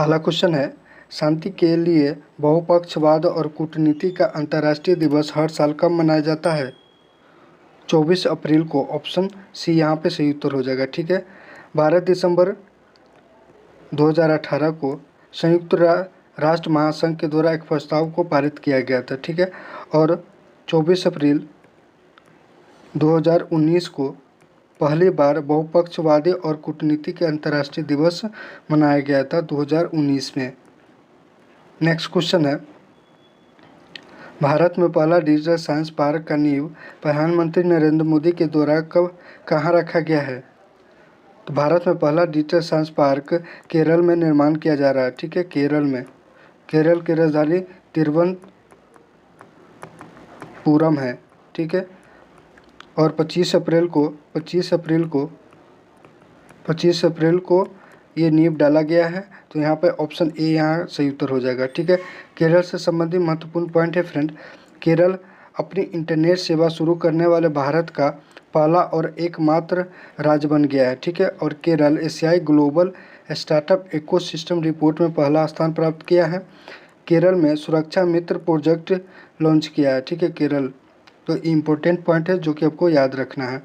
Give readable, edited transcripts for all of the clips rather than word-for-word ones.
पहला क्वेश्चन है, शांति के लिए बहुपक्षवाद और कूटनीति का अंतर्राष्ट्रीय दिवस हर साल कब मनाया जाता है? 24 अप्रैल को। ऑप्शन सी यहाँ पे सही उत्तर हो जाएगा। ठीक है। 12 दिसंबर 2018 को संयुक्त राष्ट्र महासंघ के द्वारा एक प्रस्ताव को पारित किया गया था। ठीक है। और 24 अप्रैल 2019 को पहली बार बहुपक्षवादी और कूटनीति के अंतर्राष्ट्रीय दिवस मनाया गया था 2019 में। नेक्स्ट क्वेश्चन है, भारत में पहला डिजिटल साइंस पार्क का नींव प्रधानमंत्री नरेंद्र मोदी के द्वारा कब कहाँ रखा गया है? तो भारत में पहला डिजिटल साइंस पार्क केरल में निर्माण किया जा रहा है। ठीक है। केरल में, केरल की राजधानी तिरुवनंतपुरम है। ठीक है। और 25 अप्रैल को ये नींव डाला गया है। तो यहाँ पे ऑप्शन ए यहाँ सही उत्तर हो जाएगा। ठीक है। केरल से संबंधित महत्वपूर्ण पॉइंट है फ्रेंड, केरल अपनी इंटरनेट सेवा शुरू करने वाले भारत का पहला और एकमात्र राज्य बन गया है। ठीक है। और केरल एशियाई ग्लोबल स्टार्टअप इकोसिस्टम रिपोर्ट में पहला स्थान प्राप्त किया है। केरल में सुरक्षा मित्र प्रोजेक्ट लॉन्च किया है। ठीक है। केरल, तो इम्पोर्टेंट पॉइंट है जो कि आपको याद रखना है।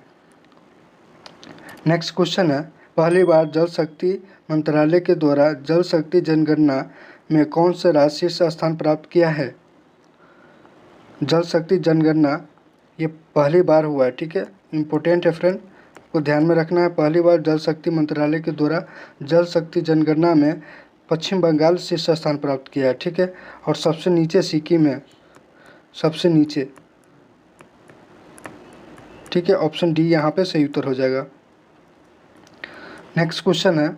नेक्स्ट क्वेश्चन है, पहली बार जल शक्ति मंत्रालय के द्वारा जल शक्ति जनगणना में कौन सा राज्य शीर्ष स्थान प्राप्त किया है? जल शक्ति जनगणना ये पहली बार हुआ है। ठीक है। इम्पोर्टेंट है फ्रेंड, को ध्यान में रखना है। पहली बार जल शक्ति मंत्रालय के द्वारा जल शक्ति जनगणना में पश्चिम बंगाल शीर्ष स्थान प्राप्त किया है। ठीक है। और सबसे नीचे सिक्किम है, सबसे नीचे। ठीक है। ऑप्शन डी यहाँ पे सही उत्तर हो जाएगा। नेक्स्ट क्वेश्चन है,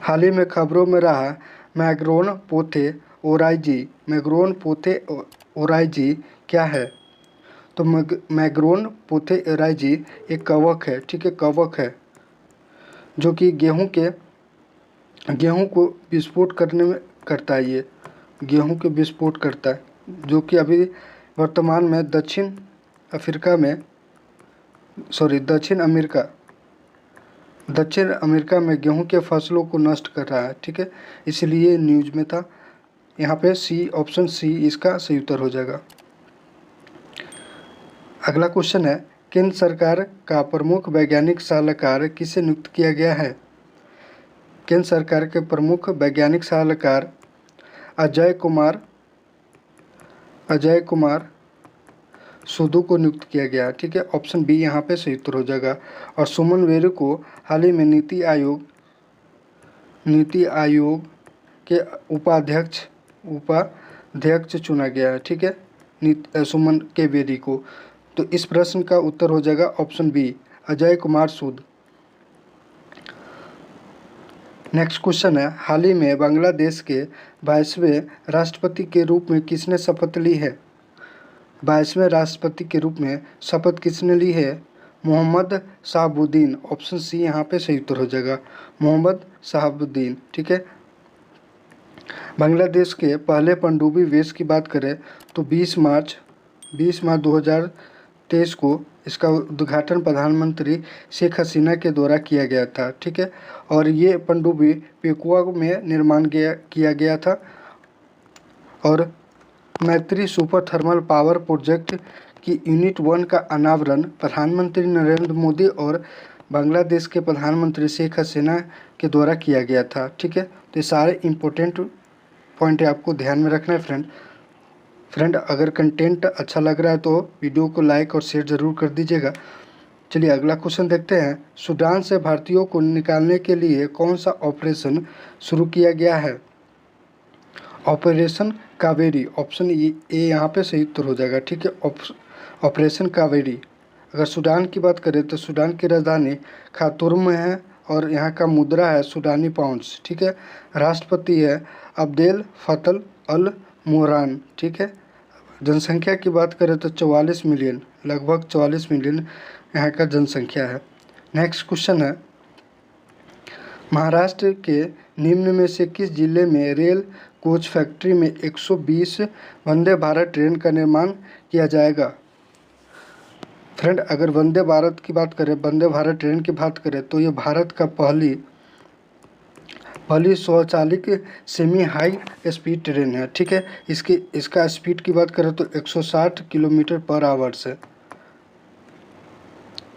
हाल ही में खबरों में रहा मैग्रोन पोथे ओराइजी क्या है? तो मैग्रोन पोथे ओराइजी एक कवक है। ठीक है। कवक है जो कि गेहूं को विस्फोट करने में करता है। ये गेहूं के विस्फोट करता है, जो कि अभी वर्तमान में दक्षिण अमेरिका में गेहूं के फसलों को नष्ट कर रहा है। ठीक है। इसलिए न्यूज़ में था। यहाँ पे सी, ऑप्शन सी इसका सही उत्तर हो जाएगा। अगला क्वेश्चन है, केंद्र सरकार का प्रमुख वैज्ञानिक सलाहकार किसे नियुक्त किया गया है? केंद्र सरकार के प्रमुख वैज्ञानिक सलाहकार अजय कुमार सूदू को नियुक्त किया गया। ठीक है। ऑप्शन बी यहाँ पे सही उत्तर हो जाएगा। और सुमन वेरू को हाल ही में नीति आयोग के उपाध्यक्ष चुना गया है। ठीक है। सुमन के वेरी को, तो इस प्रश्न का उत्तर हो जाएगा ऑप्शन बी, अजय कुमार सूद। नेक्स्ट क्वेश्चन है, हाल ही में बांग्लादेश के 22वें राष्ट्रपति के रूप में किसने शपथ ली है? 22वें राष्ट्रपति के रूप में शपथ किसने ली है? मोहम्मद शहाबुद्दीन। ऑप्शन सी यहाँ पे सही उत्तर हो जाएगा, मोहम्मद शहाबुद्दीन। ठीक है। बांग्लादेश के पहले पनडुब्बी वेश की बात करें तो 20 मार्च 2023 को इसका उद्घाटन प्रधानमंत्री शेख हसीना के द्वारा किया गया था। ठीक है। और ये पनडुब्बी पेकुआ में निर्माण किया गया था। और मैत्री सुपर थर्मल पावर प्रोजेक्ट की यूनिट 1 का अनावरण प्रधानमंत्री नरेंद्र मोदी और बांग्लादेश के प्रधानमंत्री शेख हसीना के द्वारा किया गया था। ठीक है। तो ये सारे इम्पोर्टेंट पॉइंट आपको ध्यान में रखना है फ्रेंड। अगर कंटेंट अच्छा लग रहा है तो वीडियो को लाइक और शेयर ज़रूर कर दीजिएगा। चलिए अगला क्वेश्चन देखते हैं, सूडान से भारतीयों को निकालने के लिए कौन सा ऑपरेशन शुरू किया गया है? ऑपरेशन कावेरी। ऑप्शन ए यहाँ पे सही उत्तर हो जाएगा। ठीक है। ऑपरेशन कावेरी। अगर सूडान की बात करें तो सूडान की राजधानी खार्तूम में है और यहाँ का मुद्रा है सूडानी पाउंड्स। ठीक है। राष्ट्रपति है अब्देल फतह अल मुहरान। ठीक है। जनसंख्या की बात करें तो 44 मिलियन, लगभग 44 मिलियन यहाँ का जनसंख्या है। नेक्स्ट क्वेश्चन है, महाराष्ट्र के निम्न में से किस जिले में रेल कोच फैक्ट्री में 120 वंदे भारत ट्रेन का निर्माण किया जाएगा? फ्रेंड, अगर वंदे भारत ट्रेन की बात करें तो ये भारत का पहली पहली स्वचालित सेमी हाई स्पीड ट्रेन है, ठीक है। इसका स्पीड की बात करें तो 160 किलोमीटर पर आवर से।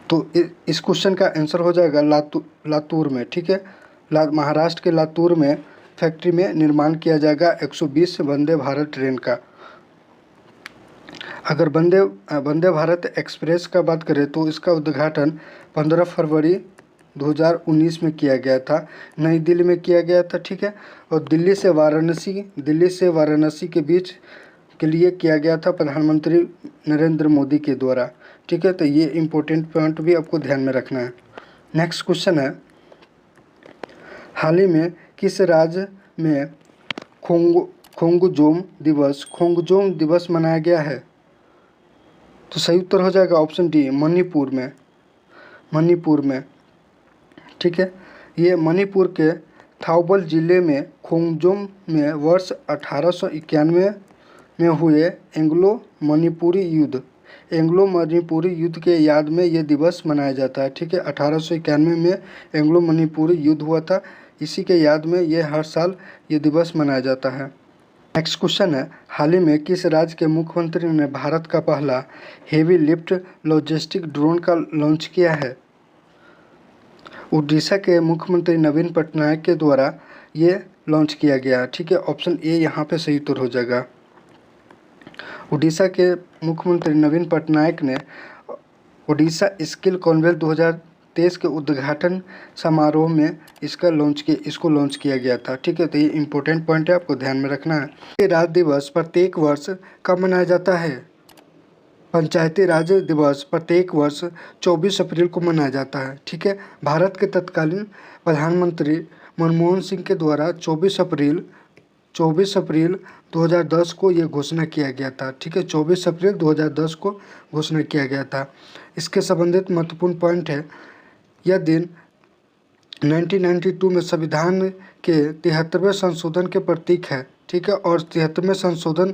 तो इस क्वेश्चन का आंसर हो जाएगा लातूर में, ठीक है। महाराष्ट्र के लातूर में फैक्ट्री में निर्माण किया जाएगा 120 वंदे भारत ट्रेन का। अगर वंदे भारत एक्सप्रेस का बात करें तो इसका उद्घाटन 15 फरवरी 2019 में किया गया था, नई दिल्ली में किया गया था, ठीक है। और दिल्ली से वाराणसी के बीच के लिए किया गया था प्रधानमंत्री नरेंद्र मोदी के द्वारा, ठीक है। तो ये इम्पोर्टेंट पॉइंट भी आपको ध्यान में रखना है। नेक्स्ट क्वेश्चन है, हाल ही में किस राज्य में खोंगजोम दिवस मनाया गया है? तो सही उत्तर हो जाएगा ऑप्शन डी, मणिपुर में, ठीक है। ये मणिपुर के थाउबल जिले में खोंगजोम में वर्ष 1891 में हुए एंग्लो मणिपुरी युद्ध के याद में ये दिवस मनाया जाता है, ठीक है। 1891 में एंग्लो मणिपुरी युद्ध हुआ था, इसी के याद में ये हर साल ये दिवस मनाया जाता है। नेक्स्ट क्वेश्चन है, हाल ही में किस राज्य के मुख्यमंत्री ने भारत का पहला हेवी लिफ्ट लॉजिस्टिक ड्रोन का लॉन्च किया है? उड़ीसा के मुख्यमंत्री नवीन पटनायक के द्वारा ये लॉन्च किया गया, ठीक है। ऑप्शन ए यहाँ पे सही उत्तर हो जाएगा। उड़ीसा के मुख्यमंत्री नवीन पटनायक ने उड़ीसा स्किल कॉन्वेल 2023 के उद्घाटन समारोह में इसको लॉन्च किया गया था, ठीक है। तो ये इम्पोर्टेंट पॉइंट है, आपको ध्यान में रखना है। पंचायती राज दिवस प्रत्येक वर्ष कब मनाया जाता है? पंचायती राज दिवस प्रत्येक वर्ष 24 अप्रैल को मनाया जाता है, ठीक है। भारत के तत्कालीन प्रधानमंत्री मनमोहन सिंह के द्वारा 24 अप्रैल 2010 को ये घोषणा किया गया था, ठीक है। 24 अप्रैल 2010 को घोषणा किया गया था। इसके संबंधित महत्वपूर्ण पॉइंट है, यह दिन 1992 में संविधान के 73वें संशोधन के प्रतीक है, ठीक है। और 73वें संशोधन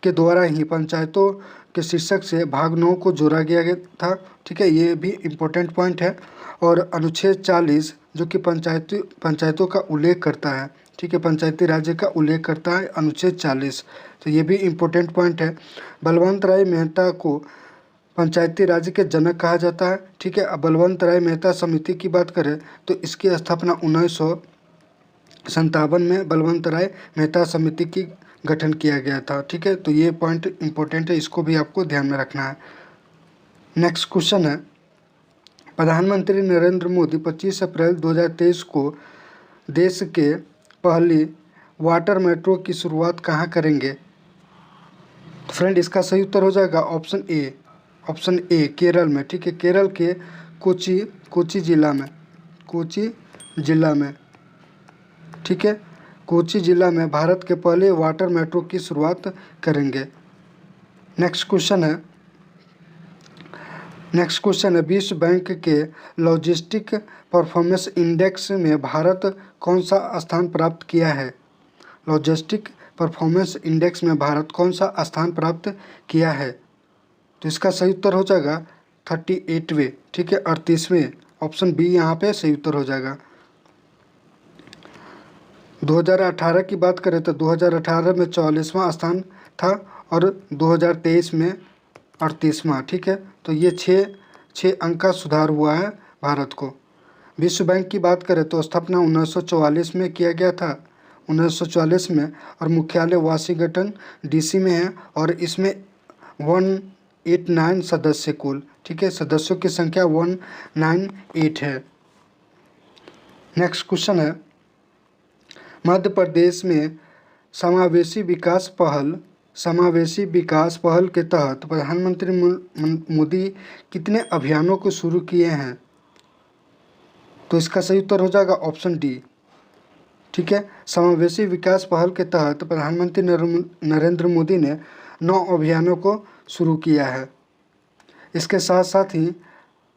के द्वारा ही पंचायतों के शीर्षक से भाग 9 को जोड़ा गया था, ठीक है। ये भी इम्पोर्टेंट पॉइंट है। और अनुच्छेद 40 जो कि पंचायतों का उल्लेख करता है, ठीक है, पंचायती राज्य का उल्लेख करता है अनुच्छेद 40। तो ये भी इम्पोर्टेंट पॉइंट है। बलवंत राय मेहता को पंचायती राज्य के जनक कहा जाता है, ठीक है। अब बलवंत राय मेहता समिति की बात करें तो इसकी स्थापना 1957 में बलवंत राय मेहता समिति की गठन किया गया था, ठीक है। तो ये पॉइंट इम्पोर्टेंट है, इसको भी आपको ध्यान में रखना है। नेक्स्ट क्वेश्चन है, प्रधानमंत्री नरेंद्र मोदी 25 अप्रैल 2023 को देश के पहली वाटर मेट्रो की शुरुआत कहाँ करेंगे? तो फ्रेंड इसका सही उत्तर हो जाएगा ऑप्शन ए केरल में, ठीक है। केरल के कोची जिला में, ठीक है। कोची जिला में भारत के पहले वाटर मेट्रो की शुरुआत करेंगे। नेक्स्ट क्वेश्चन है, विश्व बैंक के लॉजिस्टिक परफॉर्मेंस इंडेक्स में भारत कौन सा स्थान प्राप्त किया है? लॉजिस्टिक परफॉर्मेंस इंडेक्स में भारत कौन सा स्थान प्राप्त किया है? तो इसका सही उत्तर हो जाएगा 38वें, ठीक है, 38वें। ऑप्शन बी यहाँ पे सही उत्तर हो जाएगा। 2018 की बात करें तो 2018 में 44वां स्थान था और 2023 में 38वां, ठीक है। तो ये छः अंक का सुधार हुआ है भारत को। विश्व बैंक की बात करें तो स्थापना 1944 में किया गया था, 1944 में, और मुख्यालय वाशिंगटन डीसी में है। और इसमें 189 सदस्य कुल, ठीक है, सदस्यों की संख्या 198 है। नेक्स्ट क्वेश्चन है, मध्य प्रदेश में समावेशी विकास पहल के तहत प्रधानमंत्री मोदी कितने अभियानों को शुरू किए हैं? तो इसका सही उत्तर हो जाएगा ऑप्शन डी, ठीक है। समावेशी विकास पहल के तहत प्रधानमंत्री नरेंद्र मोदी ने 9 अभियानों को शुरू किया है। इसके साथ साथ ही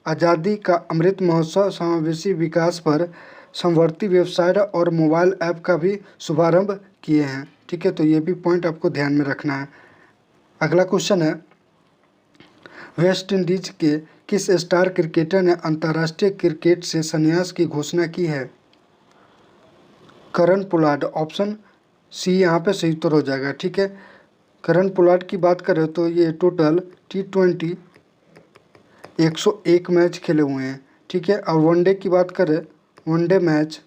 आज़ादी का अमृत महोत्सव, समावेशी विकास पर समवर्ती वेबसाइट और मोबाइल ऐप का भी शुभारंभ किए हैं, ठीक है। तो ये भी पॉइंट आपको ध्यान में रखना है। अगला क्वेश्चन है, वेस्ट इंडीज के किस स्टार क्रिकेटर ने अंतर्राष्ट्रीय क्रिकेट से संन्यास की घोषणा की है? करण पोलार्ड, ऑप्शन सी यहाँ पे सही उत्तर हो जाएगा। ठीक है, करण पोलार्ड की बात करें तो ये टोटल T20 101 मैच खेले हुए हैं। ठीक है, और वनडे की बात करें, वनडे मैच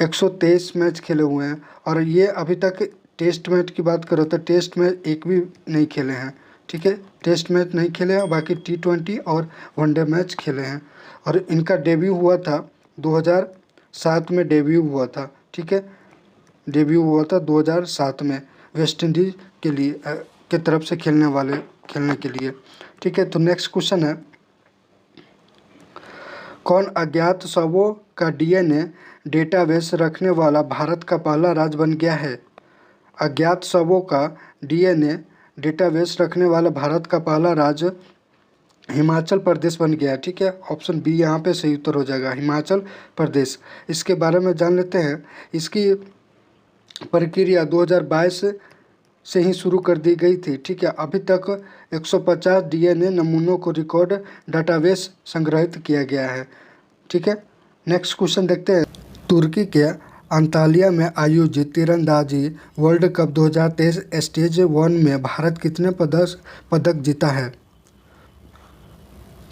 123 मैच खेले हुए हैं। और ये अभी तक टेस्ट मैच की बात करो तो टेस्ट मैच एक भी नहीं खेले हैं। ठीक है, टेस्ट मैच नहीं खेले हैं, बाकी T20 और वनडे मैच खेले हैं। और इनका डेब्यू हुआ था 2007 में डेब्यू हुआ था। ठीक है, डेब्यू हुआ था 2007 में वेस्ट इंडीज़ के लिए के तरफ से खेलने के लिए। ठीक है, तो नेक्स्ट क्वेश्चन है, कौन अज्ञात शवों का DNA डेटाबेस रखने वाला भारत का पहला राज्य बन गया है? अज्ञात शवों का DNA डेटाबेस रखने वाला भारत का पहला राज्य हिमाचल प्रदेश बन गया है। ठीक है, ऑप्शन बी यहाँ पे सही उत्तर हो जाएगा, हिमाचल प्रदेश। इसके बारे में जान लेते हैं। इसकी प्रक्रिया 2022 से ही शुरू कर दी गई थी। ठीक है, अभी तक 150 DNA नमूनों को रिकॉर्ड डाटाबेस संग्रहित किया गया है। ठीक है, नेक्स्ट क्वेश्चन देखते हैं। तुर्की के अंतालिया में आयोजित तीरंदाजी वर्ल्ड कप 2023 स्टेज 1 में भारत कितने पदक जीता है?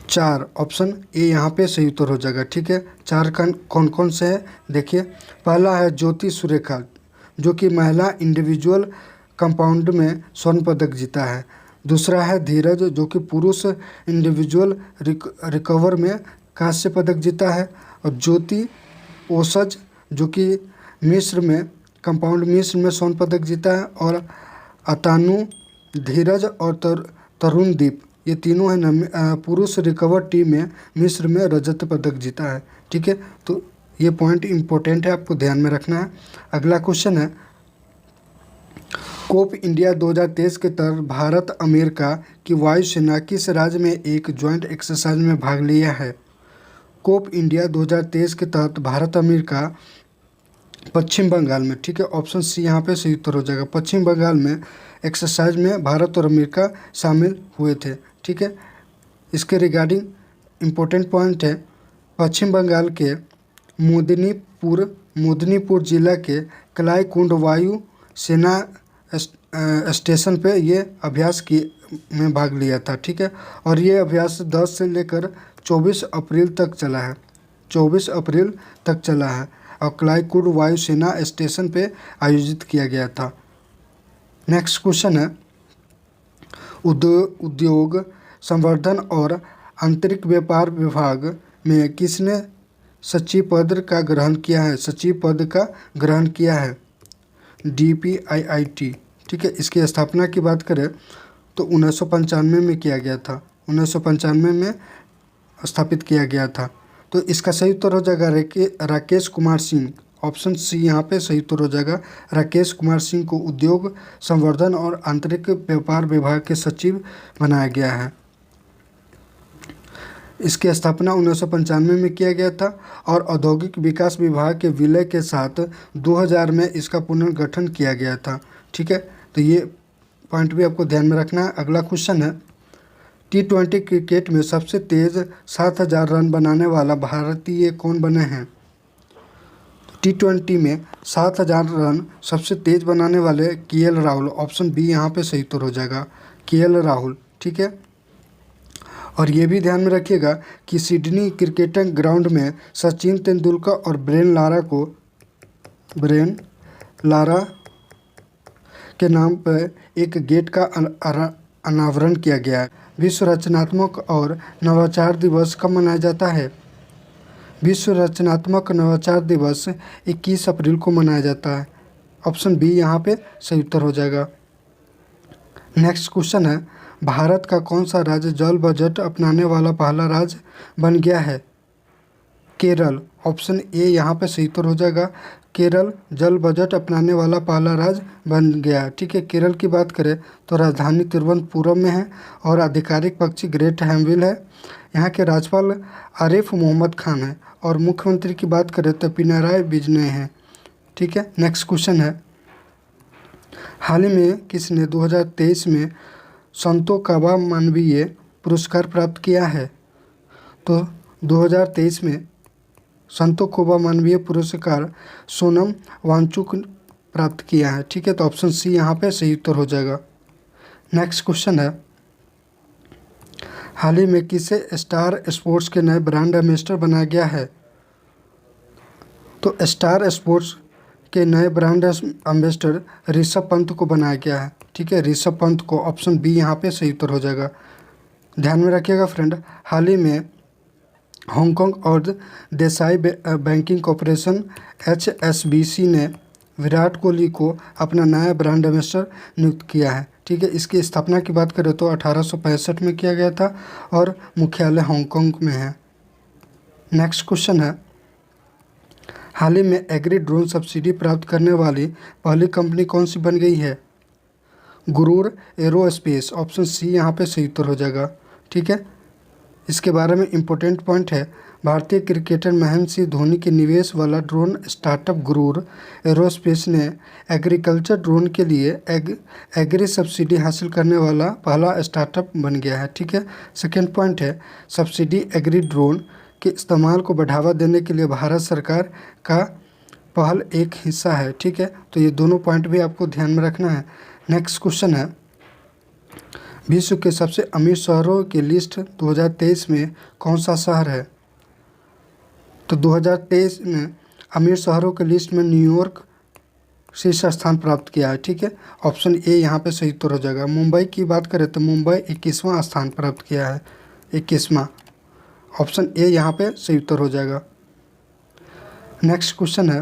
4, ऑप्शन ए यहाँ पे सही उत्तर हो जाएगा। ठीक है, 4 कौन कौन से है देखिए। पहला है ज्योति सुरेखा, जो कि महिला इंडिविजुअल कंपाउंड में स्वर्ण पदक जीता है। दूसरा है धीरज, जो कि पुरुष इंडिविजुअल रिकवर में कांस्य पदक जीता है। और ज्योति ओसज, जो कि मिस्र में कंपाउंड मिस्र में स्वर्ण पदक जीता है। और अतानु, धीरज और तरुणदीप, ये तीनों हैं पुरुष रिकवर टीम में मिस्र में रजत पदक जीता है। ठीक है, तो ये पॉइंट इम्पोर्टेंट है, आपको ध्यान में रखना है। अगला क्वेश्चन है, कोप इंडिया 2023 के तहत भारत अमेरिका की वायुसेना किस राज्य में एक ज्वाइंट एक्सरसाइज में भाग लिया है? कोप इंडिया 2023 के तहत भारत अमेरिका पश्चिम बंगाल में। ठीक है, ऑप्शन सी यहाँ पे सही उत्तर हो जाएगा। पश्चिम बंगाल में एक्सरसाइज में भारत और अमेरिका शामिल हुए थे। ठीक है, इसके रिगार्डिंग इम्पोर्टेंट पॉइंट है, पश्चिम बंगाल के मेदिनीपुर जिला के कलाईकुंड वायु सेना स्टेशन पे ये अभ्यास में भाग लिया था। ठीक है, और ये अभ्यास 10 से लेकर 24 अप्रैल तक चला है। 24 अप्रैल तक चला है और कलाईकुंड वायु सेना स्टेशन पे आयोजित किया गया था। नेक्स्ट क्वेश्चन है, उद्योग संवर्धन और आंतरिक व्यापार विभाग में किसने सचिव पद का ग्रहण किया है? सचिव पद का ग्रहण किया है DPIIT। ठीक है, इसकी स्थापना की बात करें तो 1995 में किया गया था। 1995 में स्थापित किया गया था। तो इसका सही उत्तर हो जाएगा राकेश कुमार सिंह। ऑप्शन सी यहाँ पे सही उत्तर हो जाएगा। राकेश कुमार सिंह को उद्योग संवर्धन और आंतरिक व्यापार विभाग के सचिव बनाया गया है। इसकी स्थापना 1995 में किया गया था और औद्योगिक विकास विभाग के विलय के साथ 2000 में इसका पुनर्गठन किया गया था। ठीक है, तो ये पॉइंट भी आपको ध्यान में रखना है। अगला क्वेश्चन है, T20 क्रिकेट में सबसे तेज़ 7000 रन बनाने वाला भारतीय कौन बने हैं? T20 में 7000 रन सबसे तेज़ बनाने वाले KL राहुल। ऑप्शन बी यहाँ पे सही उत्तर हो जाएगा, KL राहुल। ठीक है, और ये भी ध्यान में रखिएगा कि सिडनी क्रिकेट ग्राउंड में सचिन तेंदुलकर और ब्रेन लारा के नाम पर एक गेट का अनावरण किया गया है। विश्व रचनात्मक और नवाचार दिवस कब मनाया जाता है? विश्व रचनात्मक नवाचार दिवस 21 अप्रैल को मनाया जाता है। ऑप्शन बी यहाँ पे सही उत्तर हो जाएगा। नेक्स्ट क्वेश्चन है, भारत का कौन सा राज्य जल बजट अपनाने वाला पहला राज्य बन गया है? केरल। ऑप्शन ए यहाँ पे सही उत्तर हो जाएगा। केरल जल बजट अपनाने वाला पहला राज्य बन गया है। ठीक है, केरल की बात करें तो राजधानी तिरुवनंतपुरम में है और आधिकारिक पक्षी ग्रेट हैमविल है। यहाँ के राज्यपाल आरिफ मोहम्मद खान है और मुख्यमंत्री की बात करें तो पिनाराई विजयन है। ठीक है, नेक्स्ट क्वेश्चन है, हाल ही में किसने 2023 में संतो काबा मानवीय पुरस्कार प्राप्त किया है? तो 2023 में संतोखोबा मानवीय पुरस्कार सोनम वांगचुक प्राप्त किया है। ठीक है, तो ऑप्शन सी यहाँ पे सही उत्तर हो जाएगा। नेक्स्ट क्वेश्चन है, हाल ही में किसे स्टार स्पोर्ट्स के नए ब्रांड एम्बेसडर बनाया गया है? तो स्टार स्पोर्ट्स के नए ब्रांड एम्बेसडर ऋषभ पंत को बनाया गया है। ठीक है, ऋषभ पंत को, ऑप्शन बी यहाँ पे सही उत्तर हो जाएगा। ध्यान में रखिएगा फ्रेंड, हाल ही में हांगकांग और देसाई बैंकिंग कॉरपोरेशन HSBC ने विराट कोहली को अपना नया ब्रांड एम्बेसडर नियुक्त किया है। ठीक है, इसकी स्थापना की बात करें तो 1865 में किया गया था और मुख्यालय हांगकांग में है। नेक्स्ट क्वेश्चन है, हाल ही में एग्री ड्रोन सब्सिडी प्राप्त करने वाली पहली कंपनी कौन सी बन गई है? गुरूर एरोस्पेस, ऑप्शन सी यहाँ पे सही उत्तर हो जाएगा। ठीक है, इसके बारे में इम्पोर्टेंट पॉइंट है, भारतीय क्रिकेटर महेंद्र सिंह धोनी के निवेश वाला ड्रोन स्टार्टअप गुरूर एरोस्पेस ने एग्रीकल्चर ड्रोन के लिए एग्री सब्सिडी हासिल करने वाला पहला स्टार्टअप बन गया है। ठीक है, सेकेंड पॉइंट है, सब्सिडी एग्री ड्रोन के इस्तेमाल को बढ़ावा देने के लिए भारत सरकार का पहल एक हिस्सा है। ठीक है, तो ये दोनों पॉइंट भी आपको ध्यान में रखना है। नेक्स्ट क्वेश्चन है, विश्व के सबसे अमीर शहरों की लिस्ट 2023 में कौन सा शहर है? तो 2023 में अमीर शहरों की लिस्ट में न्यूयॉर्क शीर्ष स्थान प्राप्त किया है। ठीक है, ऑप्शन ए यहाँ पे सही उत्तर हो जाएगा। मुंबई की बात करें तो मुंबई 21वां स्थान प्राप्त किया है, 21वां, ऑप्शन ए यहाँ पे सही उत्तर हो जाएगा। नेक्स्ट क्वेश्चन है,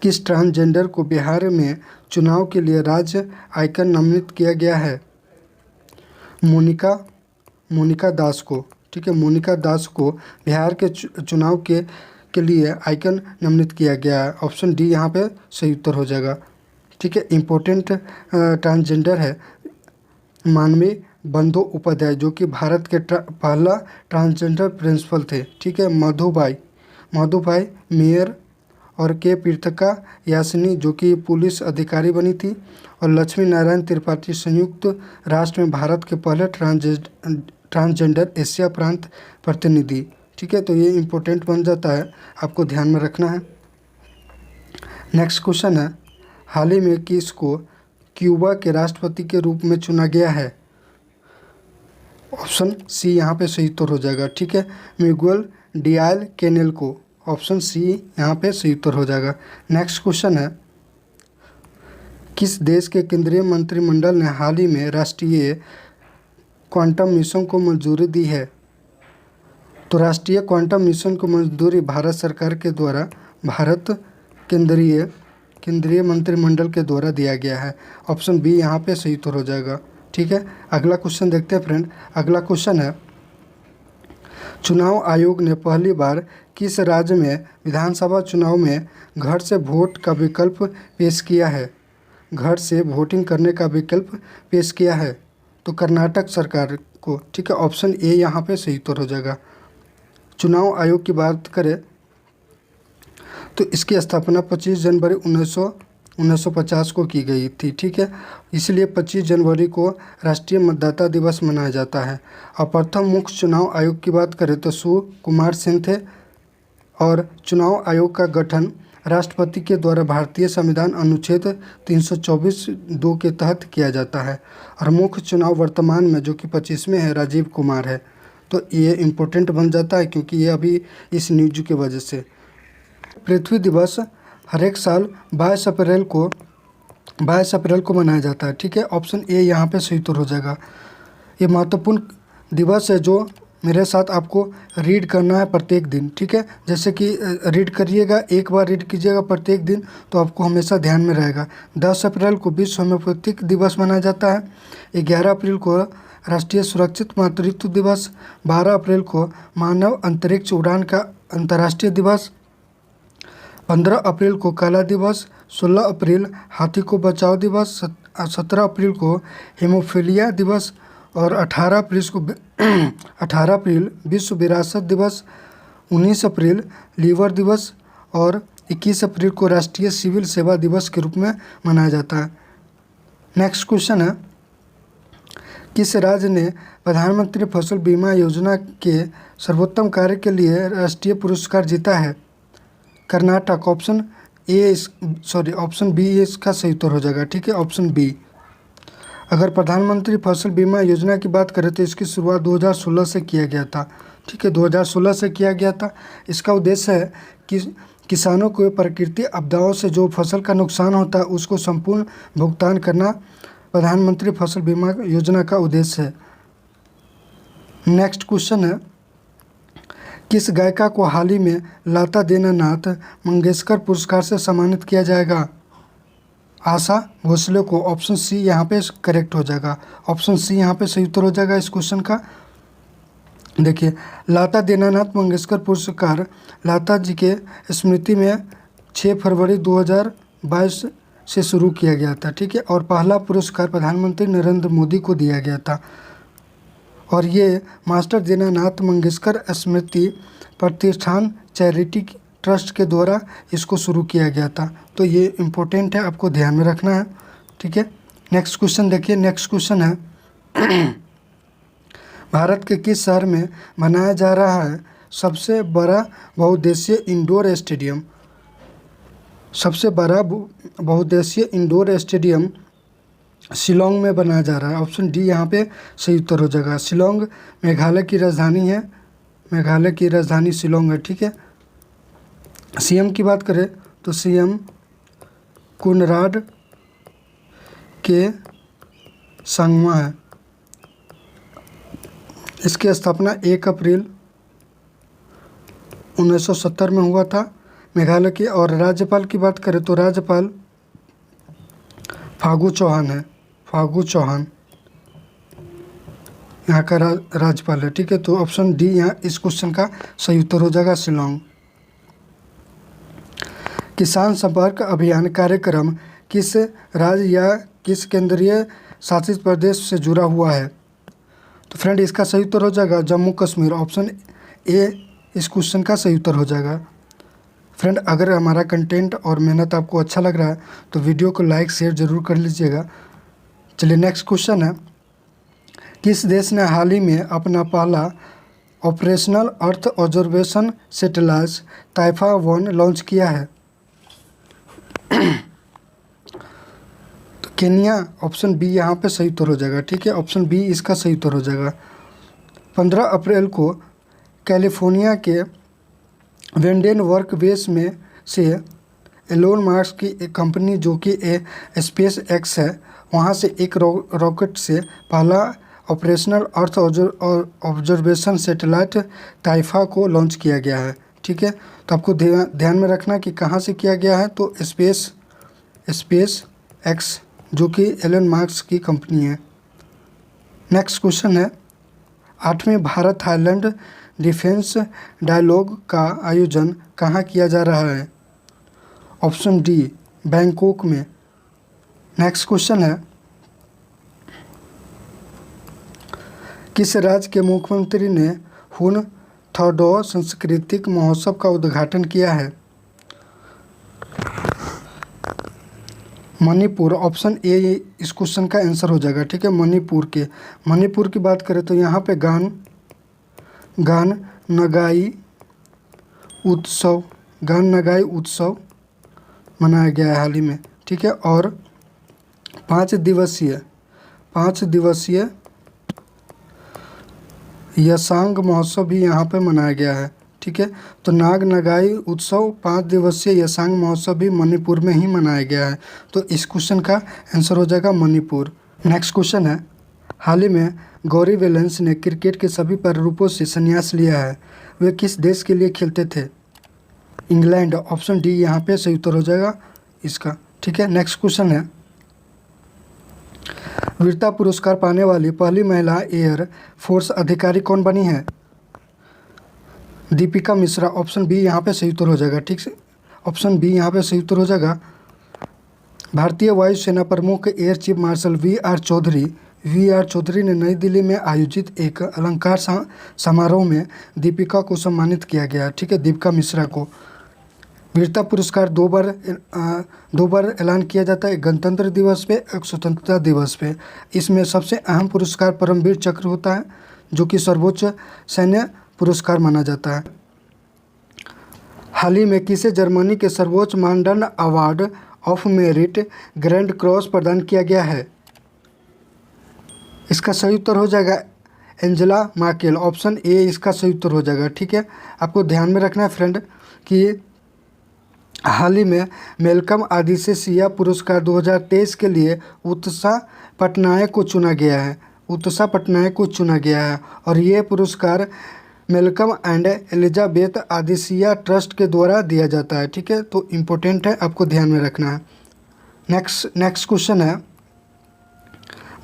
किस ट्रांसजेंडर को बिहार में चुनाव के लिए राज्य आइकन नामित किया गया है? मोनिका दास को। ठीक है, मोनिका दास को बिहार के चुनाव के लिए आइकन नामित किया गया है, ऑप्शन डी यहाँ पे सही उत्तर हो जाएगा। ठीक है, इम्पोर्टेंट ट्रांसजेंडर है मानवी बंधु उपाध्याय, जो कि भारत के पहला ट्रांसजेंडर प्रिंसिपल थे। ठीक है, मधुबाई मेयर, और के पीर्तिका यासिनी जो कि पुलिस अधिकारी बनी थी, और लक्ष्मी नारायण त्रिपाठी संयुक्त राष्ट्र में भारत के पहले ट्रांसजेंडर एशिया प्रांत प्रतिनिधि। ठीक है, तो ये इम्पोर्टेंट बन जाता है, आपको ध्यान में रखना है। नेक्स्ट क्वेश्चन है, हाल ही में किसको क्यूबा के राष्ट्रपति के रूप में चुना गया है? ऑप्शन सी यहाँ पे सही उत्तर हो जाएगा। ठीक है, मिगुएल डियाज कैनेल को, ऑप्शन सी यहाँ पे सही उत्तर हो जाएगा। नेक्स्ट क्वेश्चन है, किस देश के केंद्रीय मंत्रिमंडल ने हाल ही में राष्ट्रीय क्वांटम मिशन को मंजूरी दी है? तो राष्ट्रीय क्वांटम मिशन को मंजूरी भारत सरकार के द्वारा भारत केंद्रीय मंत्रिमंडल के द्वारा दिया गया है, ऑप्शन बी यहाँ पे सही उत्तर हो जाएगा। ठीक है, अगला क्वेश्चन देखते हैं फ्रेंड। अगला क्वेश्चन है, चुनाव आयोग ने पहली बार किस राज्य में विधानसभा चुनाव में घर से वोट का विकल्प पेश किया है? घर से वोटिंग करने का विकल्प पेश किया है, तो कर्नाटक सरकार को। ठीक है, ऑप्शन ए यहाँ पे सही उत्तर हो जाएगा। चुनाव आयोग की बात करें तो इसकी स्थापना 25 जनवरी 1950 को की गई थी। ठीक है, इसलिए 25 जनवरी को राष्ट्रीय मतदाता दिवस मनाया जाता है। और प्रथम मुख्य चुनाव आयोग की बात करें तो सुकुमार सेन थे, और चुनाव आयोग का गठन राष्ट्रपति के द्वारा भारतीय संविधान अनुच्छेद 324(2) के तहत किया जाता है। और मुख्य चुनाव वर्तमान में जो कि 25वें है, राजीव कुमार है। तो ये इम्पोर्टेंट बन जाता है क्योंकि ये अभी इस न्यूज की वजह से। पृथ्वी दिवस हर एक साल 22 अप्रैल को मनाया जाता है। ठीक है, ऑप्शन ए यहाँ पे सही उत्तर हो जाएगा। ये महत्वपूर्ण दिवस है जो मेरे साथ आपको रीड करना है प्रत्येक दिन। ठीक है, जैसे कि रीड करिएगा, एक बार रीड कीजिएगा प्रत्येक दिन तो आपको हमेशा ध्यान में रहेगा। 10 अप्रैल को विश्व होम्योपैथिक दिवस मनाया जाता है। 11 अप्रैल को राष्ट्रीय सुरक्षित मातृत्व दिवस। 12 अप्रैल को मानव अंतरिक्ष उड़ान का अंतर्राष्ट्रीय दिवस। 15 अप्रैल को काला दिवस। 16 अप्रैल हाथी को बचाओ दिवस। 17 अप्रैल को हेमोफीलिया दिवस। और 18 अप्रैल विश्व विरासत दिवस। 19 अप्रैल लीवर दिवस। और 21 अप्रैल को राष्ट्रीय सिविल सेवा दिवस के रूप में मनाया जाता है। नेक्स्ट क्वेश्चन है, किस राज्य ने प्रधानमंत्री फसल बीमा योजना के सर्वोत्तम कार्य के लिए राष्ट्रीय पुरस्कार जीता है? कर्नाटक। ऑप्शन बी इसका सही उत्तर हो जाएगा, ठीक है, ऑप्शन बी। अगर प्रधानमंत्री फसल बीमा योजना की बात करें तो इसकी शुरुआत 2016 से किया गया था, ठीक है, 2016 से किया गया था। इसका उद्देश्य है कि किसानों को प्राकृतिक आपदाओं से जो फसल का नुकसान होता है उसको संपूर्ण भुगतान करना प्रधानमंत्री फसल बीमा योजना का उद्देश्य है। नेक्स्ट क्वेश्चन है, किस गायिका को हाल ही में लता दीनानाथ मंगेशकर पुरस्कार से सम्मानित किया जाएगा? आशा भोसले को। ऑप्शन सी यहाँ पे करेक्ट हो जाएगा, ऑप्शन सी यहाँ पे सही उत्तर हो जाएगा इस क्वेश्चन का। देखिए, लता दीनानाथ मंगेशकर पुरस्कार लता जी के स्मृति में 6 फरवरी 2022 से शुरू किया गया था, ठीक है, और पहला पुरस्कार प्रधानमंत्री नरेंद्र मोदी को दिया गया था। और ये मास्टर दीनानाथ मंगेशकर स्मृति प्रतिष्ठान चैरिटी ट्रस्ट के द्वारा इसको शुरू किया गया था। तो ये इम्पोर्टेंट है, आपको ध्यान में रखना है, ठीक है। नेक्स्ट क्वेश्चन देखिए, नेक्स्ट क्वेश्चन है भारत के किस शहर में बनाया जा रहा है सबसे बड़ा बहुउद्देशीय इंडोर स्टेडियम? सबसे बड़ा बहुउद्देशीय इंडोर स्टेडियम शिलोंग में बनाया जा रहा है। ऑप्शन डी यहाँ पे सही उत्तर हो जाएगा। शिलोंग मेघालय की राजधानी है, मेघालय की राजधानी शिलोंग है, ठीक है। सीएम की बात करें तो सीएम कोनराड के संगमा है। इसकी स्थापना 1 अप्रैल 1970 में हुआ था मेघालय के। और राज्यपाल की बात करें तो राज्यपाल फागू चौहान है, फागू चौहान यहाँ का राज्यपाल है, ठीक है। तो ऑप्शन डी यहाँ इस क्वेश्चन का सही उत्तर हो जाएगा, शिलोंग। किसान संपर्क अभियान कार्यक्रम किस राज्य या किस केंद्रीय शासित प्रदेश से जुड़ा हुआ है? तो फ्रेंड इसका सही उत्तर हो जाएगा जम्मू कश्मीर। ऑप्शन ए इस क्वेश्चन का सही उत्तर हो जाएगा। फ्रेंड, अगर हमारा कंटेंट और मेहनत आपको अच्छा लग रहा है तो वीडियो को लाइक शेयर ज़रूर कर लीजिएगा। चलिए नेक्स्ट क्वेश्चन है, किस देश ने हाल ही में अपना पहला operational earth observation satellite Taifa 1 launch किया है? तो केन्या। ऑप्शन बी यहाँ पे सही उत्तर हो जाएगा, ठीक है, ऑप्शन बी इसका सही उत्तर हो जाएगा। 15 अप्रैल को कैलिफोर्निया के वेंडेन वर्क बेस में से एलोन मास्क की एक कंपनी जो कि स्पेस एक्स है, वहाँ से एक रॉकेट से पहला ऑपरेशनल अर्थ ऑब्जर्वेशन सैटेलाइट ताइफा को लॉन्च किया गया है, ठीक है। तो आपको ध्यान में रखना कि कहाँ से किया गया है, तो स्पेस एक्स जो कि एलोन मास्क की कंपनी है। नेक्स्ट क्वेश्चन है, 8वें भारत थाईलैंड डिफेंस डायलॉग का आयोजन कहाँ किया जा रहा है? ऑप्शन डी बैंकॉक में। नेक्स्ट क्वेश्चन है, किस राज्य के मुख्यमंत्री ने हुन थॉडो सांस्कृतिक महोत्सव का उद्घाटन किया है? मणिपुर। ऑप्शन ए इस क्वेश्चन का आंसर हो जाएगा, ठीक है, मणिपुर की बात करें तो यहाँ पे गान नगाई उत्सव मनाया गया है हाल ही में, ठीक है। और 5 दिवसीय यसांग महोत्सव भी यहाँ पे मनाया गया है, ठीक है। तो नाग नगाई उत्सव 5 दिवसीय यसांग महोत्सव भी मणिपुर में ही मनाया गया है। तो इस क्वेश्चन का आंसर हो जाएगा मणिपुर। नेक्स्ट क्वेश्चन है, हाल ही में गौरी वेलेंस ने क्रिकेट के सभी प्रारूपों से संन्यास लिया है, वे किस देश के लिए खेलते थे? इंग्लैंड। ऑप्शन डी यहाँ पे सही उत्तर हो जाएगा इसका, ठीक है। नेक्स्ट क्वेश्चन है, वीरता पुरस्कार पाने वाली पहली महिला एयर फोर्स अधिकारी कौन बनी है? दीपिका मिश्रा। ऑप्शन बी यहाँ पे सही उत्तर हो जाएगा, ठीक से, ऑप्शन बी यहाँ पे सही उत्तर हो जाएगा। भारतीय वायुसेना प्रमुख air chief marshal V R Chaudhari ने नई दिल्ली में आयोजित एक अलंकार समारोह में दीपिका को सम्मानित किया गया, ठीक है, दीपिका मिश्रा को। वीरता पुरस्कार दो बार ऐलान किया जाता है, एक गणतंत्र दिवस पे, एक स्वतंत्रता दिवस पे। इसमें सबसे अहम पुरस्कार परमवीर चक्र होता है, जो कि सर्वोच्च सैन्य पुरस्कार माना जाता है। हाल ही में किसे जर्मनी के सर्वोच्च मानदंड award of merit grand cross प्रदान किया गया है? इसका सही उत्तर हो जाएगा एंजेला मार्केल। ऑप्शन ए इसका सही उत्तर हो जाएगा। ठीक है, आपको ध्यान में रखना है फ्रेंड कि हाल ही में मेलकम आदिसेसिया पुरस्कार 2023 के लिए उत्सा पटनायक को चुना गया है। उत्सा पटनायक को चुना गया है और ये पुरस्कार मेलकम एंड एलिजाबेथ आदिसिया ट्रस्ट के द्वारा दिया जाता है। ठीक है, तो इम्पोर्टेंट है, आपको ध्यान में रखना है। नेक्स्ट क्वेश्चन है,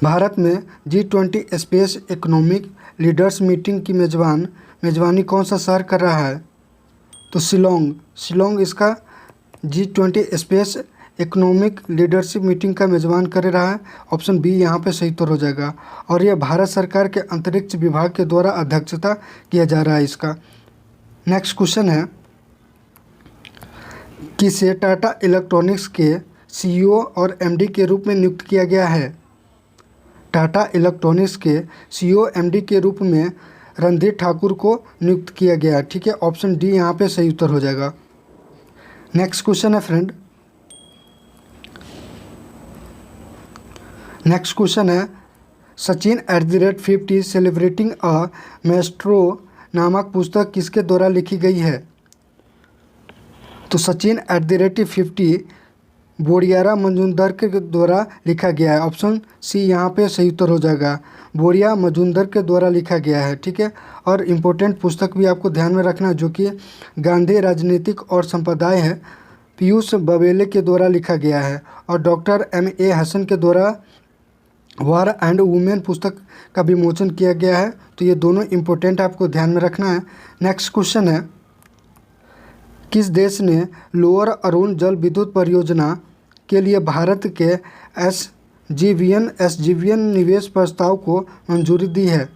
भारत में G20 space economic leaders meeting की मेजबानी कौन सा शहर कर रहा है? तो शिलोंग इसका G20 space economic leadership meeting का मेज़बान कर रहा है। ऑप्शन बी यहाँ पे सही उत्तर हो जाएगा और यह भारत सरकार के अंतरिक्ष विभाग के द्वारा अध्यक्षता किया जा रहा है इसका। नेक्स्ट क्वेश्चन है, किसे टाटा इलेक्ट्रॉनिक्स के CEO और MD के रूप में नियुक्त किया गया है? टाटा इलेक्ट्रॉनिक्स के CEO MD के रूप में रणधीर ठाकुर को नियुक्त किया गया। ठीक है, ऑप्शन डी यहाँ पे सही उत्तर हो जाएगा। नेक्स्ट क्वेश्चन है फ्रेंड, नेक्स्ट क्वेश्चन है, सचिन @50 सेलिब्रेटिंग अ मैस्ट्रो नामक पुस्तक किसके द्वारा लिखी गई है? तो सचिन @50 बोरियारा मजूमदार के द्वारा लिखा गया है। ऑप्शन सी यहाँ पे सही उत्तर हो जाएगा, बोरिया मजूमदार के द्वारा लिखा गया है। ठीक है, और इम्पोर्टेंट पुस्तक भी आपको ध्यान में रखना, जो कि गांधी राजनीतिक और संप्रदाय है, पीयूष बवेले के द्वारा लिखा गया है और डॉक्टर MA हसन के द्वारा वार एंड वुमेन पुस्तक का विमोचन किया गया है। तो ये दोनों इम्पोर्टेंट आपको ध्यान में रखना है। नेक्स्ट क्वेश्चन है, किस देश ने लोअर अरुण जल विद्युत परियोजना के लिए भारत के SJVN निवेश प्रस्ताव को मंजूरी दी है?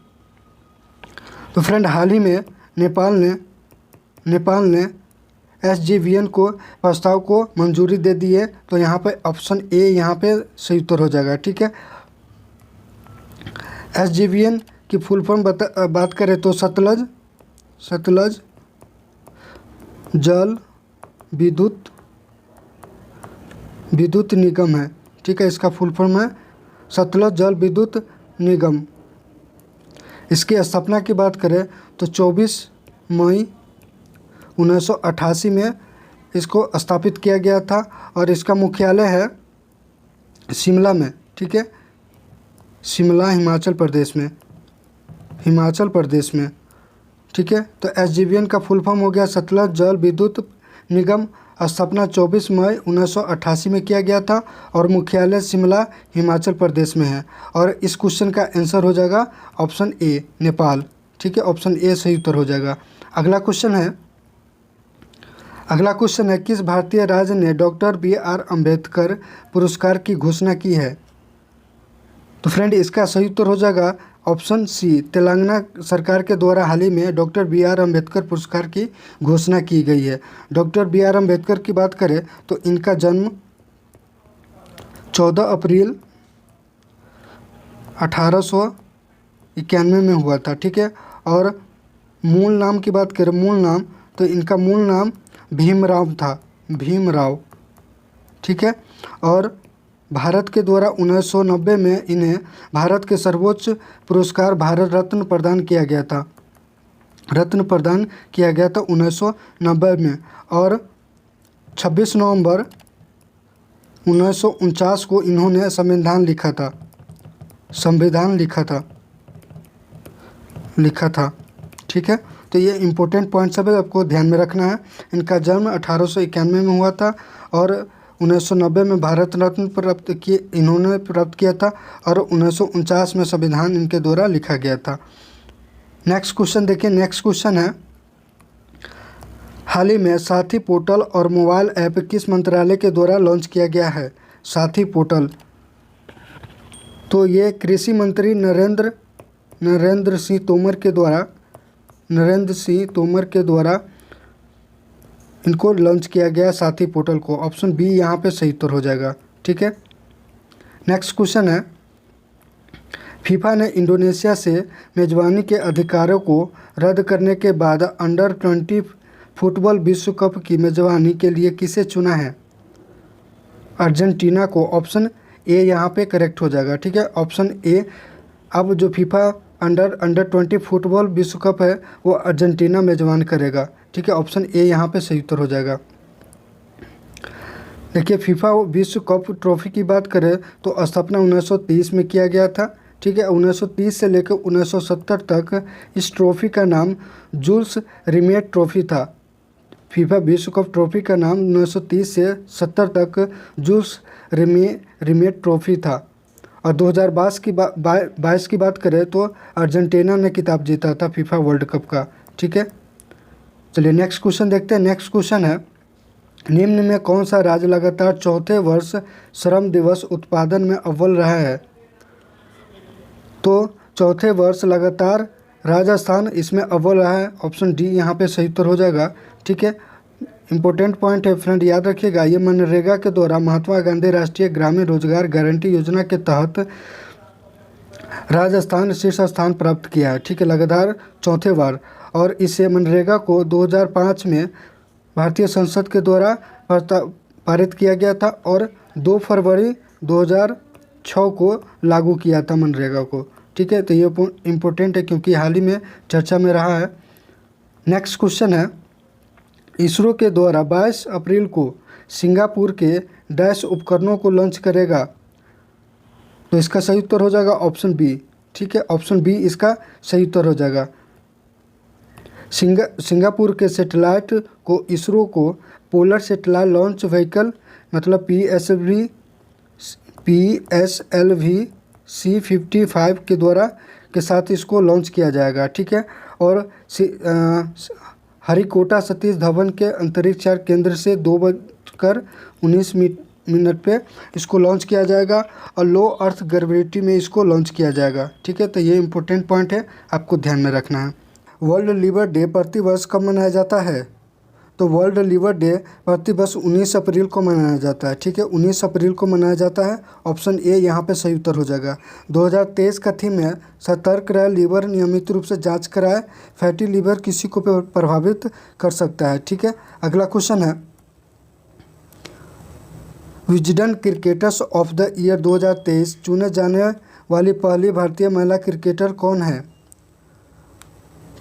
तो फ्रेंड, हाल ही में नेपाल ने SJVN को प्रस्ताव को मंजूरी दे दी है। तो यहाँ पे ऑप्शन ए यहाँ पे सही उत्तर हो जाएगा। ठीक है, SJVN की फुल फॉर्म बात करें तो सतलज जल विद्युत निगम है। ठीक है, इसका फुल फॉर्म है सतलज जल विद्युत निगम। इसकी स्थापना की बात करें तो 24 मई 1988 में इसको स्थापित किया गया था और इसका मुख्यालय है शिमला में। ठीक है, शिमला हिमाचल प्रदेश में। ठीक है, तो SJVN का फुल फॉर्म हो गया सतलज जल विद्युत निगम। स्थापना 24 मई 1988 में किया गया था और मुख्यालय शिमला हिमाचल प्रदेश में है। और इस क्वेश्चन का आंसर हो जाएगा ऑप्शन ए नेपाल। ठीक है, ऑप्शन ए सही उत्तर हो जाएगा। अगला क्वेश्चन है, किस भारतीय राज्य ने डॉक्टर BR अम्बेडकर पुरस्कार की घोषणा की है? तो फ्रेंड, इसका सही उत्तर हो जाएगा ऑप्शन सी, तेलंगाना सरकार के द्वारा हाल ही में डॉक्टर BR अम्बेडकर पुरस्कार की घोषणा की गई है। डॉक्टर BR अम्बेडकर की बात करें तो इनका जन्म 14 अप्रैल 1891 में हुआ था। ठीक है, और मूल नाम की बात करें तो इनका मूल नाम भीमराव था, भीमराव। ठीक है, और भारत के द्वारा 1990 में इन्हें भारत के सर्वोच्च पुरस्कार भारत रत्न प्रदान किया गया था 1990 में। और 26 नवंबर 1949 को इन्होंने संविधान लिखा था। ठीक है, तो ये इम्पोर्टेंट पॉइंट सब है, आपको ध्यान में रखना है। इनका जन्म 1891 में हुआ था और 1990 में भारत रत्न इन्होंने प्राप्त किया था और 1949 में संविधान इनके द्वारा लिखा गया था। नेक्स्ट क्वेश्चन देखिए, नेक्स्ट क्वेश्चन है, हाल ही में साथी पोर्टल और मोबाइल ऐप किस मंत्रालय के द्वारा लॉन्च किया गया है? साथी पोर्टल, तो ये कृषि मंत्री नरेंद्र सिंह तोमर के द्वारा इनको लॉन्च किया गया साथी पोर्टल को। ऑप्शन बी यहाँ पे सही उत्तर हो जाएगा। ठीक है, नेक्स्ट क्वेश्चन है, फीफा ने इंडोनेशिया से मेजबानी के अधिकारों को रद्द करने के बाद अंडर 20 फुटबॉल विश्व कप की मेजबानी के लिए किसे चुना है? अर्जेंटीना को। ऑप्शन ए यहाँ पे करेक्ट हो जाएगा। ठीक है, ऑप्शन ए, अब जो फीफा अंडर 20 फुटबॉल विश्व कप है वो अर्जेंटीना मेजबान करेगा। ठीक है, ऑप्शन ए यहाँ पे सही उत्तर हो जाएगा। देखिए, फीफा विश्व कप ट्रॉफी की बात करें तो स्थापना 1930 में किया गया था। ठीक है, 1930 से लेकर 1970 तक इस ट्रॉफी का नाम जूल्स रिमेट ट्रॉफी था। फीफा विश्व कप ट्रॉफी का नाम 1930 से 70 तक जूल्स रिमेट ट्रॉफी था। और 2022 की बात करें तो अर्जेंटीना ने खिताब जीता था फीफा वर्ल्ड कप का। ठीक है, चलिए नेक्स्ट क्वेश्चन देखते हैं। नेक्स्ट क्वेश्चन है, निम्न में कौन सा राज्य लगातार चौथे वर्ष श्रम दिवस उत्पादन में अव्वल रहा है? तो चौथे वर्ष लगातार राजस्थान इसमें अव्वल रहा है। ऑप्शन डी यहाँ पे सही उत्तर हो जाएगा। ठीक है, इंपॉर्टेंट पॉइंट है फ्रेंड, याद रखिएगा, ये मनरेगा के द्वारा महात्मा गांधी राष्ट्रीय ग्रामीण रोजगार गारंटी योजना के तहत राजस्थान शीर्ष स्थान प्राप्त किया है। ठीक है, लगातार चौथे बार। और इसे मनरेगा को 2005 में भारतीय संसद के द्वारा पारित किया गया था और 2 फरवरी 2006 को लागू किया था मनरेगा को। ठीक है, तो ये इम्पोर्टेंट है क्योंकि हाल ही में चर्चा में रहा है। नेक्स्ट क्वेश्चन है, इसरो के द्वारा 22 अप्रैल को सिंगापुर के डैश उपकरणों को लॉन्च करेगा। तो इसका सही उत्तर हो जाएगा ऑप्शन बी। ठीक है, ऑप्शन बी इसका सही उत्तर हो जाएगा। सिंगापुर के सैटेलाइट को इसरो को पोलर सैटेलाइट लॉन्च व्हीकल मतलब PSLV C55 के द्वारा के साथ इसको लॉन्च किया जाएगा। ठीक है, और हरिकोटा सतीश धवन के अंतरिक्ष यान केंद्र से 2:19 पे इसको लॉन्च किया जाएगा और लो अर्थ ग्रेविटी में इसको लॉन्च किया जाएगा। ठीक है, तो ये इंपॉर्टेंट पॉइंट है, आपको ध्यान में रखना है। वर्ल्ड लिवर डे प्रतिवर्ष कब मनाया जाता है? तो वर्ल्ड लिवर डे प्रतिवर्ष 19 अप्रैल को मनाया जाता है। ठीक है, 19 अप्रैल को मनाया जाता है। ऑप्शन ए यहाँ पे सही उत्तर हो जाएगा। 2023 का थीम है सतर्क रहे, लिवर नियमित रूप से जांच कराए, फैटी लिवर किसी को प्रभावित कर सकता है। ठीक है, अगला क्वेश्चन है, Wisden cricketers of the year 2023 चुने जाने वाली पहली भारतीय महिला क्रिकेटर कौन है?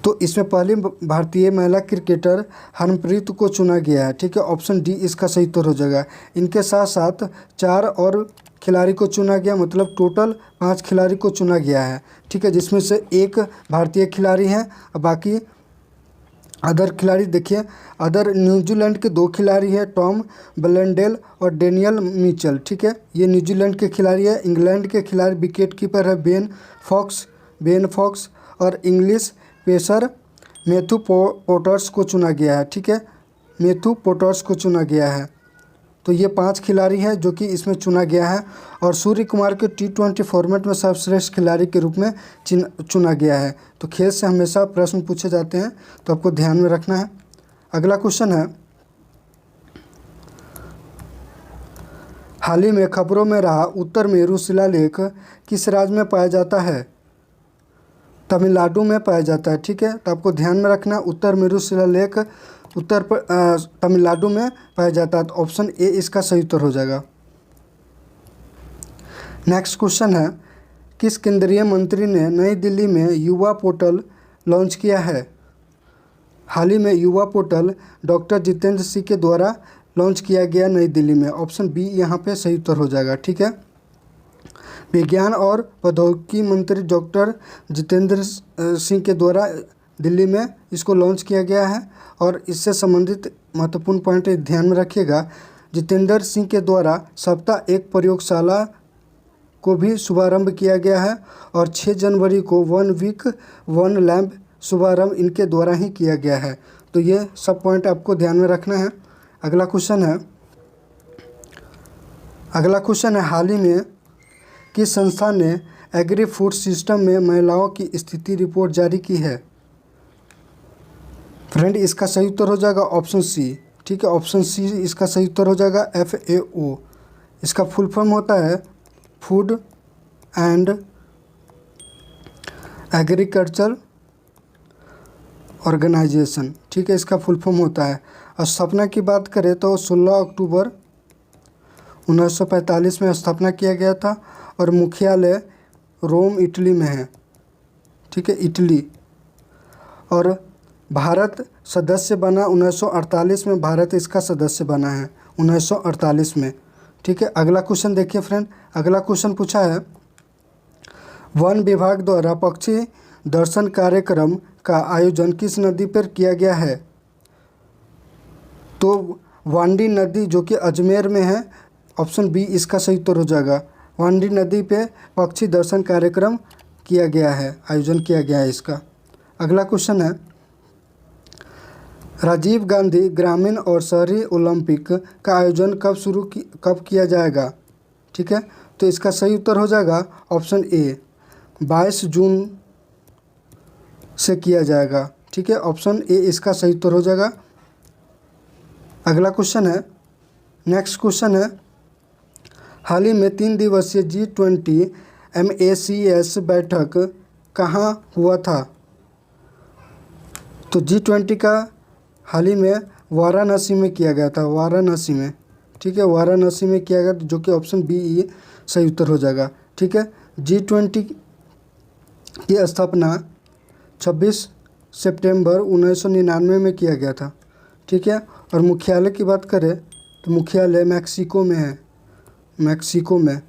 तो इसमें पहली भारतीय महिला क्रिकेटर हरमनप्रीत को चुना गया है। ठीक है, ऑप्शन डी इसका सही उत्तर हो जाएगा। इनके साथ साथ 4 और खिलाड़ी को चुना गया, मतलब टोटल 5 खिलाड़ी को चुना गया है। ठीक है, जिसमें से एक भारतीय खिलाड़ी है, बाकी अदर खिलाड़ी देखिए, अदर न्यूजीलैंड के 2 खिलाड़ी हैं, टॉम ब्लेंडेल और डेनियल मिचेल। ठीक है, ये न्यूजीलैंड के खिलाड़ी है। इंग्लैंड के खिलाड़ी विकेट कीपर है बेन फॉक्स और इंग्लिश पेसर मैथ्यू पोटर्स को चुना गया है। ठीक है, मैथ्यू पोटर्स को चुना गया है। तो ये 5 खिलाड़ी हैं जो कि इसमें चुना गया है और सूर्य कुमार को T20 फॉर्मेट में सर्वश्रेष्ठ खिलाड़ी के रूप में चुना गया है। तो खेल से हमेशा प्रश्न पूछे जाते हैं, तो आपको ध्यान में रखना है। अगला क्वेश्चन है, हाल ही में खबरों में रहा उत्तर मेरू शिलालेख किस राज्य में पाया जाता है? तमिलनाडु में पाया जाता है। ठीक है, तो आपको ध्यान में रखना, उत्तर मेरू शिलालेख तमिलनाडु में पाया जाता है। तो ऑप्शन ए इसका सही उत्तर हो जाएगा। नेक्स्ट क्वेश्चन है, किस केंद्रीय मंत्री ने नई दिल्ली में युवा पोर्टल लॉन्च किया है? हाल ही में युवा पोर्टल डॉक्टर जितेंद्र सिंह के द्वारा लॉन्च किया गया नई दिल्ली में। ऑप्शन बी यहाँ पे सही उत्तर हो जाएगा। ठीक है, विज्ञान और प्रौद्योगिकी मंत्री डॉक्टर जितेंद्र सिंह के द्वारा दिल्ली में इसको लॉन्च किया गया है। और इससे संबंधित महत्वपूर्ण पॉइंट ध्यान में रखिएगा, जितेंद्र सिंह के द्वारा सप्ताह एक प्रयोगशाला को भी शुभारंभ किया गया है और 6 जनवरी को 1 वीक 1 लैब शुभारंभ इनके द्वारा ही किया गया है। तो ये सब पॉइंट आपको ध्यान में रखना है। अगला क्वेश्चन है, हाल ही में किस संस्था ने एग्री फूड सिस्टम में महिलाओं की स्थिति रिपोर्ट जारी की है? फ्रेंड, इसका सही उत्तर हो जाएगा ऑप्शन सी। ठीक है, ऑप्शन सी इसका सही उत्तर हो जाएगा FAO। इसका फुल फॉर्म होता है फूड एंड एग्रीकल्चर ऑर्गेनाइजेशन, ठीक है, इसका फुल फॉर्म होता है। और स्थापना की बात करें तो 16 अक्टूबर 1945 में स्थापना किया गया था और मुख्यालय रोम इटली में है, ठीक है, इटली। और भारत सदस्य बना 1948 में, भारत इसका सदस्य बना है 1948 में, ठीक है। अगला क्वेश्चन देखिए फ्रेंड, अगला क्वेश्चन पूछा है वन विभाग द्वारा पक्षी दर्शन कार्यक्रम का आयोजन किस नदी पर किया गया है? तो वांडी नदी जो कि अजमेर में है, ऑप्शन बी इसका सही उत्तर हो जाएगा। वांडी नदी पे पक्षी दर्शन कार्यक्रम किया गया है, आयोजन किया गया है इसका। अगला क्वेश्चन है राजीव गांधी ग्रामीण और शहरी ओलंपिक का आयोजन कब किया जाएगा? ठीक है, तो इसका सही उत्तर हो जाएगा ऑप्शन ए 22 जून से किया जाएगा, ठीक है, ऑप्शन ए इसका सही उत्तर हो जाएगा। अगला क्वेश्चन है, नेक्स्ट क्वेश्चन है हाल ही में 3 दिवसीय G20 MACS बैठक कहाँ हुआ था? तो G20 का हाल ही में वाराणसी में किया गया था, वाराणसी में, ठीक है, वाराणसी में किया गया, जो कि ऑप्शन बी सही उत्तर हो जाएगा, ठीक है। G20 की स्थापना 26 सितंबर 1999 में किया गया था, ठीक है। और मुख्यालय की बात करें तो मुख्यालय मैक्सिको में है, मैक्सिको में,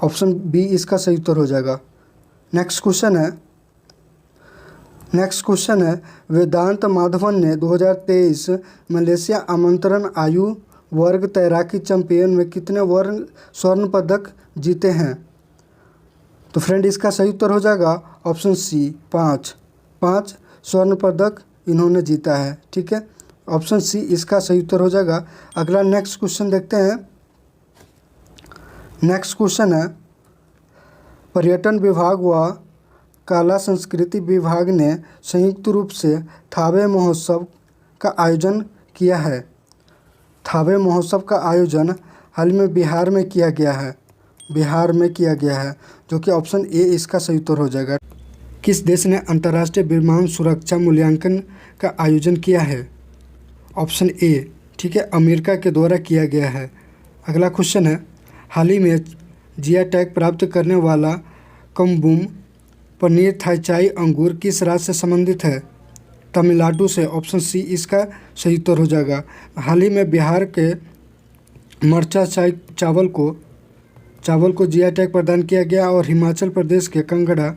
ऑप्शन बी इसका सही उत्तर हो जाएगा। नेक्स्ट क्वेश्चन है वेदांत माधवन ने 2023 मलेशिया आमंत्रण आयु वर्ग तैराकी चैंपियन में कितने स्वर्ण पदक जीते हैं? तो फ्रेंड इसका सही उत्तर हो जाएगा ऑप्शन सी 5 स्वर्ण पदक इन्होंने जीता है, ठीक है, ऑप्शन सी इसका सही उत्तर हो जाएगा। अगला नेक्स्ट क्वेश्चन देखते हैं। नेक्स्ट क्वेश्चन है पर्यटन विभाग व कला संस्कृति विभाग ने संयुक्त रूप से थावे महोत्सव का आयोजन किया है। थावे महोत्सव का आयोजन हाल में बिहार में किया गया है, बिहार में किया गया है, जो कि ऑप्शन ए इसका सही उत्तर हो जाएगा। किस देश ने अंतर्राष्ट्रीय विमान सुरक्षा मूल्यांकन का आयोजन किया है? ऑप्शन ए, ठीक है, अमेरिका के द्वारा किया गया है। अगला क्वेश्चन है हाल ही में GI टैग प्राप्त करने वाला कम्बुम पनीर थाईचाई अंगूर किस राज्य से संबंधित है? तमिलनाडु से, ऑप्शन सी इसका सही उत्तर हो जाएगा। हाल ही में बिहार के मरचा चावल को GI टैग प्रदान किया गया और हिमाचल प्रदेश के कांगड़ा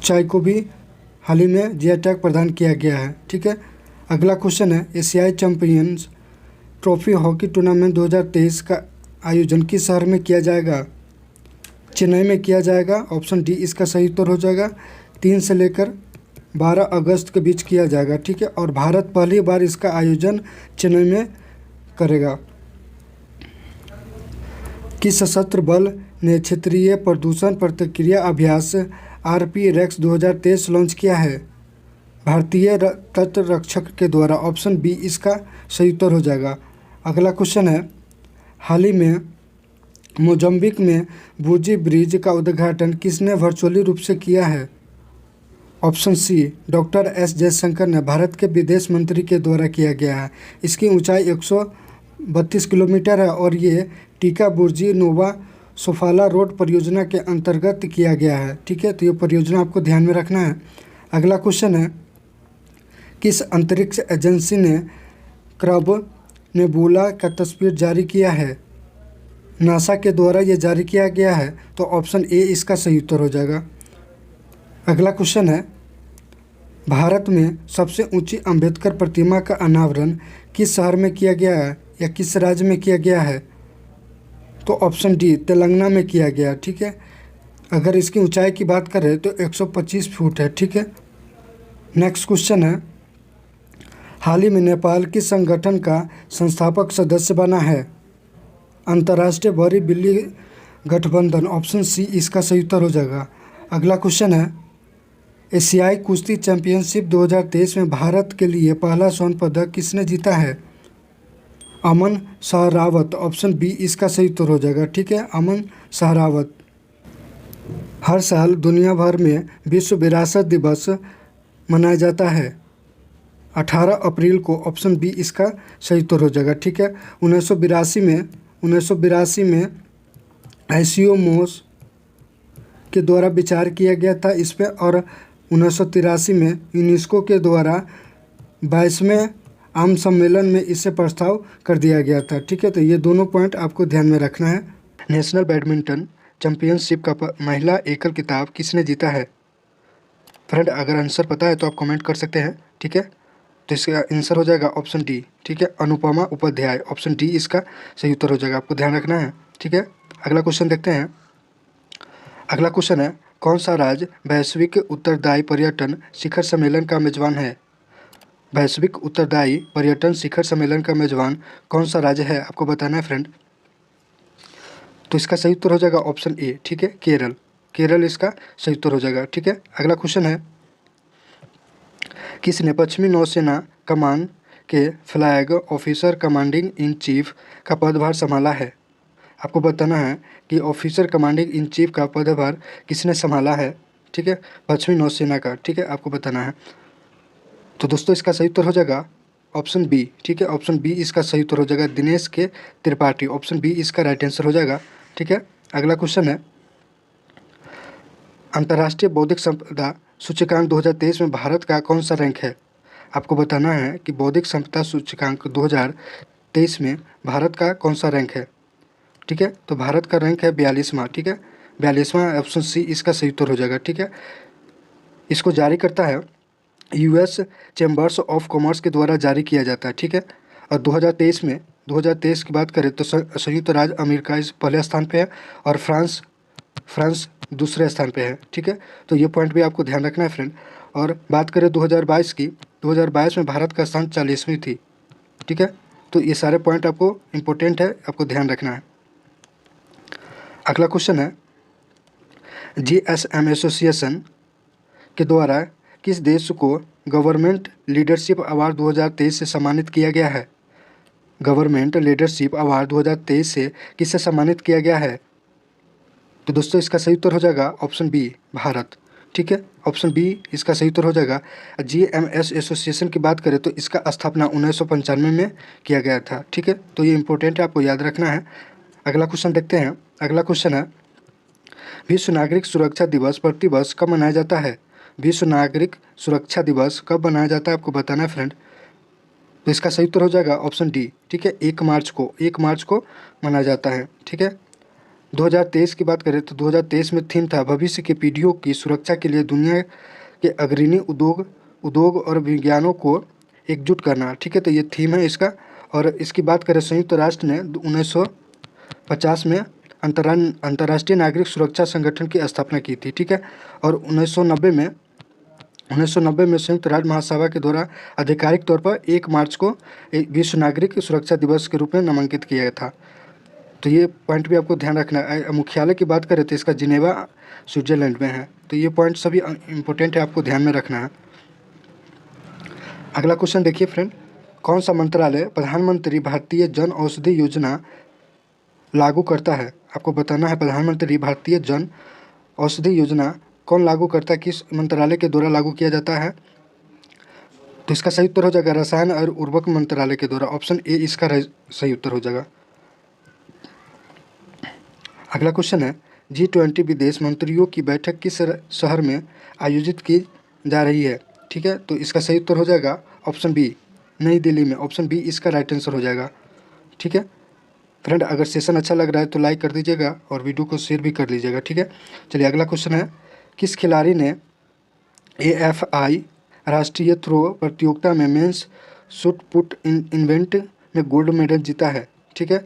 चाय को भी हाल ही में GI टैग प्रदान किया गया है, ठीक है। अगला क्वेश्चन है एशियाई चैंपियंस ट्रॉफी हॉकी टूर्नामेंट 2023 का आयोजन किस शहर में किया जाएगा? चेन्नई में किया जाएगा, ऑप्शन डी इसका सही उत्तर हो जाएगा। 3 से लेकर 12 अगस्त के बीच किया जाएगा, ठीक है, और भारत पहली बार इसका आयोजन चेन्नई में करेगा। किस सशस्त्र बल ने क्षेत्रीय प्रदूषण प्रतिक्रिया अभ्यास RP-REX 2023 लॉन्च किया है? भारतीय तट रक्षक के द्वारा, ऑप्शन बी इसका सही उत्तर हो जाएगा। अगला क्वेश्चन है हाल ही में मोजम्बिक में बूजी ब्रिज का उद्घाटन किसने वर्चुअली रूप से किया है? Option C doctor S Jaishankar ने भारत के विदेश मंत्री के द्वारा किया गया है। इसकी ऊंचाई 132 किलोमीटर है और ये टीका बुर्जी नोवा सोफाला रोड परियोजना के अंतर्गत किया गया है, ठीक है, तो ये परियोजना आपको ध्यान में रखना है। अगला क्वेश्चन है किस अंतरिक्ष एजेंसी ने क्रब नेबुला का तस्वीर जारी किया है? नासा के द्वारा ये जारी किया गया है, तो ऑप्शन ए इसका सही उत्तर हो जाएगा। अगला क्वेश्चन है भारत में सबसे ऊंची अंबेडकर प्रतिमा का अनावरण किस शहर में किया गया है या किस राज्य में किया गया है? तो ऑप्शन डी तेलंगाना में किया गया, ठीक है। अगर इसकी ऊंचाई की बात करें तो 125 फुट है, ठीक है। नेक्स्ट क्वेश्चन है हाल ही में नेपाल किस संगठन का संस्थापक सदस्य बना है? अंतर्राष्ट्रीय बड़ी बिल्ली गठबंधन, ऑप्शन सी इसका सही उत्तर हो जाएगा। अगला क्वेश्चन है एशियाई कुश्ती चैंपियनशिप 2023 में भारत के लिए पहला स्वर्ण पदक किसने जीता है? अमन सहरावत। ऑप्शन बी इसका सही उत्तर हो जाएगा। ठीक है, अमन सहरावत। हर साल दुनिया भर में विश्व विरासत दिवस मनाया जाता है 18 अप्रैल को। ऑप्शन बी इसका सही उत्तर हो जाएगा। ठीक है, 1982 में आईसीओमोस के द्वारा विचार किया गया था इस पे, और 1983 में यूनेस्को के द्वारा 22वें आम सम्मेलन में इसे प्रस्ताव कर दिया गया था। ठीक है, तो ये दोनों पॉइंट आपको ध्यान में रखना है। नेशनल बैडमिंटन चैंपियनशिप का महिला एकल खिताब किसने जीता है? फ्रेंड, अगर आंसर पता है तो आप कमेंट कर सकते हैं। ठीक है, तो इसका आंसर हो जाएगा ऑप्शन डी। ठीक है, अनुपमा उपाध्याय। ऑप्शन डी इसका सही उत्तर हो जाएगा, आपको ध्यान रखना है। ठीक है, अगला क्वेश्चन देखते हैं। अगला क्वेश्चन है, कौन सा राज्य वैश्विक उत्तरदायी पर्यटन शिखर सम्मेलन का मेजबान है? वैश्विक उत्तरदायी पर्यटन शिखर सम्मेलन का मेजबान कौन सा राज्य है, आपको बताना है फ्रेंड। तो इसका सही उत्तर हो जाएगा ऑप्शन ए। ठीक है, केरल। केरल इसका सही उत्तर हो जाएगा। ठीक है, अगला क्वेश्चन है, किसने पश्चिमी नौसेना कमान के flag officer commanding in chief का पदभार संभाला है? आपको बताना है कि ऑफिसर कमांडिंग इन चीफ का पदभार किसने संभाला है। ठीक है, पश्चिमी नौसेना का। ठीक है, आपको बताना है। तो दोस्तों इसका सही उत्तर हो जाएगा ऑप्शन बी। ठीक है, ऑप्शन बी इसका सही उत्तर हो जाएगा, दिनेश के त्रिपाठी। ऑप्शन बी इसका राइट आंसर हो जाएगा। ठीक है, अगला क्वेश्चन है, अंतर्राष्ट्रीय बौद्धिक संपदा सूचकांक 2023 में भारत का कौन सा रैंक है? आपको बताना है कि बौद्धिक संपदा सूचकांक 2023 में भारत का कौन सा रैंक है। ठीक है, तो भारत का रैंक है 42वां। ठीक है, 42वां। ऑप्शन सी इसका सही उत्तर हो जाएगा। ठीक है, इसको जारी करता है यूएस चैम्बर्स ऑफ कॉमर्स के द्वारा जारी किया जाता है। ठीक है, और 2023 की बात करें तो संयुक्त राज्य अमेरिका इस पहले स्थान पे है और फ्रांस दूसरे स्थान पे है। ठीक है, तो ये पॉइंट भी आपको ध्यान रखना है फ्रेंड। और बात करें 2022 की, 2022 में भारत का स्थान 40वीं थी। ठीक है, तो ये सारे पॉइंट आपको इम्पोर्टेंट है, आपको ध्यान रखना है। अगला क्वेश्चन है, जीएसएम एसोसिएशन के द्वारा किस देश को गवर्नमेंट लीडरशिप अवार्ड 2023 से सम्मानित किया गया है? गवर्नमेंट लीडरशिप अवार्ड 2023 से किससे सम्मानित किया गया है? तो दोस्तों इसका सही उत्तर हो जाएगा ऑप्शन बी, भारत। ठीक है, ऑप्शन बी इसका सही उत्तर हो जाएगा। जीएमएस एसोसिएशन की बात करें तो इसका स्थापना 1995 में किया गया था। ठीक है, तो ये इंपॉर्टेंट है, आपको याद रखना है। अगला क्वेश्चन देखते हैं। अगला क्वेश्चन है, विश्व नागरिक सुरक्षा दिवस प्रतिवर्ष कब मनाया जाता है? विश्व नागरिक सुरक्षा दिवस कब मनाया जाता है, आपको बताना है फ्रेंड। तो इसका सही उत्तर हो जाएगा ऑप्शन डी। ठीक है, 1 मार्च को मनाया जाता है। ठीक है, 2023 की बात करें तो 2023 में थीम था भविष्य की पीढ़ियों की सुरक्षा के लिए दुनिया के अग्रणी उद्योग और विज्ञानों को एकजुट करना। ठीक है, तो ये थीम है इसका। और इसकी बात करें, संयुक्त राष्ट्र ने 1950 में अंतर्राष्ट्रीय नागरिक सुरक्षा संगठन की स्थापना की थी। ठीक है, और 1990 में संयुक्त राष्ट्र महासभा के द्वारा आधिकारिक तौर पर 1 मार्च को विश्व नागरिक सुरक्षा दिवस के रूप में नामांकित किया गया था। तो ये पॉइंट भी आपको ध्यान रखना है। मुख्यालय की बात करें तो इसका जिनेवा स्विट्जरलैंड में है। तो ये पॉइंट सभी इंपॉर्टेंट है, आपको ध्यान में रखना है। अगला क्वेश्चन देखिए फ्रेंड, कौन सा मंत्रालय प्रधानमंत्री भारतीय जन औषधि योजना लागू करता है? आपको बताना है प्रधानमंत्री भारतीय जन औषधि योजना कौन लागू करता है, किस मंत्रालय के द्वारा लागू किया जाता है? तो इसका सही उत्तर हो जाएगा रसायन और उर्वरक मंत्रालय के द्वारा। ऑप्शन ए इसका सही उत्तर हो जाएगा। अगला क्वेश्चन है, G20 विदेश मंत्रियों की बैठक किस शहर में आयोजित की जा रही है? ठीक है, तो इसका सही उत्तर हो जाएगा ऑप्शन बी, नई दिल्ली में। ऑप्शन बी इसका राइट आंसर हो जाएगा। ठीक है फ्रेंड, अगर सेशन अच्छा लग रहा है तो लाइक कर दीजिएगा और वीडियो को शेयर भी कर लीजिएगा। ठीक है, चलिए अगला क्वेश्चन है, किस खिलाड़ी ने AFI राष्ट्रीय थ्रो प्रतियोगिता में मेंस शॉट पुट इवेंट में गोल्ड मेडल जीता है? ठीक है,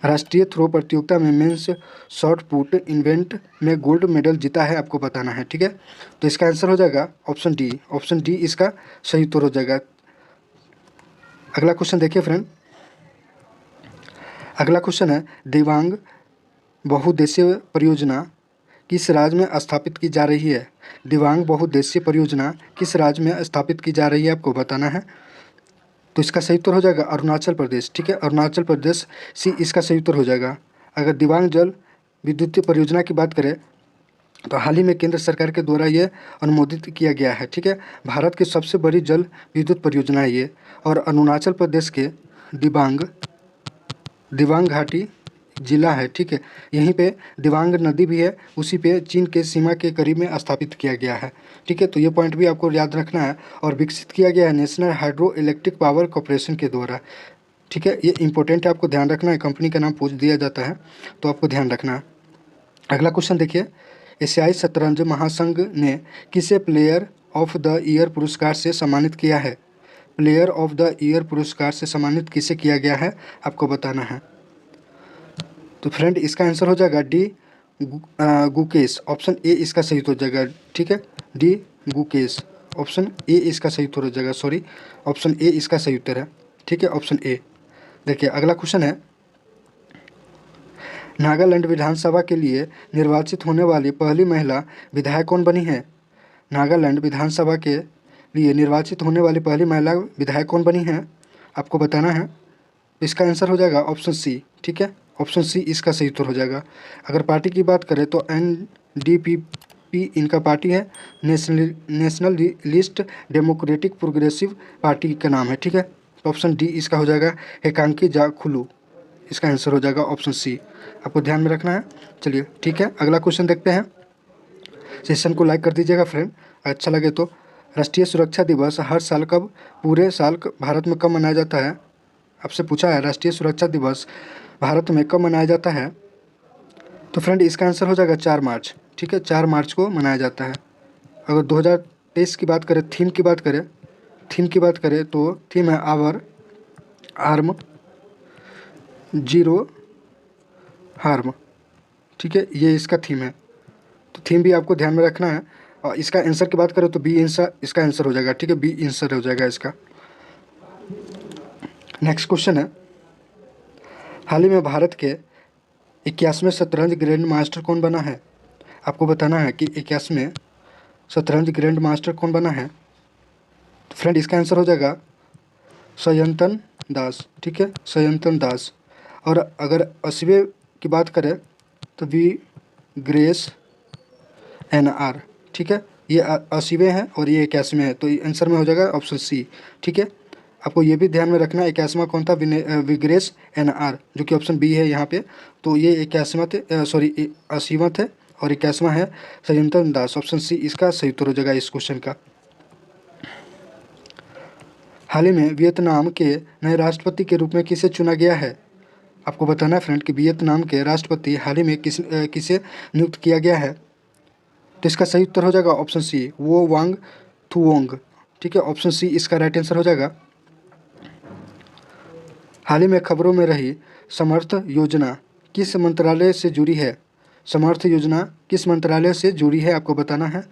राष्ट्रीय थ्रो प्रतियोगिता में मेंस शॉट पुट इवेंट में गोल्ड मेडल जीता है, आपको बताना है। ठीक है, तो इसका आंसर हो जाएगा ऑप्शन डी। ऑप्शन डी इसका सही उत्तर हो जाएगा। अगला क्वेश्चन देखिए फ्रेंड, अगला क्वेश्चन है, दिव्यांग बहुउद्देशीय परियोजना किस राज्य में स्थापित की जा रही है? दिबांग बहुउद्देशीय परियोजना किस राज्य में स्थापित की जा रही है, आपको बताना है। तो इसका सही उत्तर हो जाएगा अरुणाचल प्रदेश। ठीक है, अरुणाचल प्रदेश सी इसका सही उत्तर हो जाएगा। अगर दिबांग जल विद्युतीय परियोजना की बात करें तो हाल ही में केंद्र सरकार के द्वारा ये अनुमोदित किया गया है। ठीक है, भारत की सबसे बड़ी जल विद्युत परियोजना है ये। और अरुणाचल प्रदेश के दिबांग घाटी जिला है। ठीक है, यहीं पे दिबांग नदी भी है, उसी पे चीन के सीमा के करीब में स्थापित किया गया है। ठीक है, तो ये पॉइंट भी आपको याद रखना है। और विकसित किया गया है national hydro electric power corporation के द्वारा। ठीक है, ये इंपॉर्टेंट है, आपको ध्यान रखना है। कंपनी का नाम पूछ दिया जाता है तो आपको ध्यान रखना है। अगला क्वेश्चन देखिए, एशियाई शतरंज महासंघ ने किसे प्लेयर ऑफ द ईयर पुरस्कार से सम्मानित किया है? प्लेयर ऑफ द ईयर पुरस्कार से सम्मानित किसे किया गया है, आपको बताना है। तो फ्रेंड इसका आंसर हो जाएगा डी गुकेश। ऑप्शन ए इसका सही उत्तर हो जाएगा। ठीक है, डी गुकेश, ऑप्शन ए इसका सही उत्तर हो जाएगा। सॉरी, ऑप्शन ए इसका सही उत्तर है। ठीक है, ऑप्शन ए। देखिए अगला क्वेश्चन है, नागालैंड विधानसभा के लिए निर्वाचित होने वाली पहली महिला विधायक कौन बनी है? नागालैंड विधानसभा के लिए निर्वाचित होने वाली पहली महिला विधायक कौन बनी है, आपको बताना है। इसका आंसर हो जाएगा ऑप्शन सी। ठीक है, ऑप्शन सी इसका सही उत्तर हो जाएगा। अगर पार्टी की बात करें तो NDPP इनका पार्टी है, नेशनलिस्ट डेमोक्रेटिक प्रोग्रेसिव पार्टी का नाम है। ठीक है, तो ऑप्शन डी इसका हो जाएगा हेकांकी जाखुलू, इसका आंसर हो जाएगा ऑप्शन सी। आपको ध्यान में रखना है। चलिए ठीक है, अगला क्वेश्चन देखते हैं। सेशन को लाइक कर दीजिएगा फ्रेंड, अच्छा लगे तो। राष्ट्रीय सुरक्षा दिवस हर साल कब पूरे साल भारत में कब मनाया जाता है? आपसे पूछा है राष्ट्रीय सुरक्षा दिवस भारत में कब मनाया जाता है। तो फ्रेंड इसका आंसर हो जाएगा 4 मार्च। ठीक है, 4 मार्च को मनाया जाता है। अगर 2023 की बात करें, थीम की बात करें तो थीम है आवर आर्म जीरो हार्म। ठीक है, ये इसका थीम है, तो थीम भी आपको ध्यान में रखना है। और इसका आंसर की बात करें तो बी आंसर इसका आंसर हो जाएगा। ठीक है, बी आंसर हो जाएगा इसका। नेक्स्ट क्वेश्चन है, हाल ही में भारत के 81वें शतरंज ग्रैंड मास्टर कौन बना है? आपको बताना है कि 81वें शतरंज ग्रैंड मास्टर कौन बना है। तो फ्रेंड इसका आंसर हो जाएगा सयंतन दास। ठीक है, सयंतन दास। और अगर 80वें की बात करें तो वी ग्रेस NR। ठीक है, ये 80वें हैं और ये 81वें हैं, तो आंसर में हो जाएगा ऑप्शन सी। ठीक है, आपको ये भी ध्यान में रखना है 81वां कौन था, विग्रेस NR, जो कि ऑप्शन बी है यहाँ पे। तो ये 81वां थे, सॉरी 80वां थे और 81वां है सयंतन दास। ऑप्शन सी इसका सही उत्तर हो जाएगा इस क्वेश्चन का। हाल ही में वियतनाम के नए राष्ट्रपति के रूप में किसे चुना गया है? आपको बताना है फ्रेंड कि वियतनाम के राष्ट्रपति हाल ही में किसे नियुक्त किया गया है। तो इसका सही उत्तर हो जाएगा ऑप्शन सी, वो वांग थुओंग। ठीक है, ऑप्शन सी इसका राइट आंसर हो जाएगा। हाल ही में खबरों में रही समर्थ योजना किस मंत्रालय से जुड़ी है? समर्थ योजना किस मंत्रालय से जुड़ी है, आपको बताना है।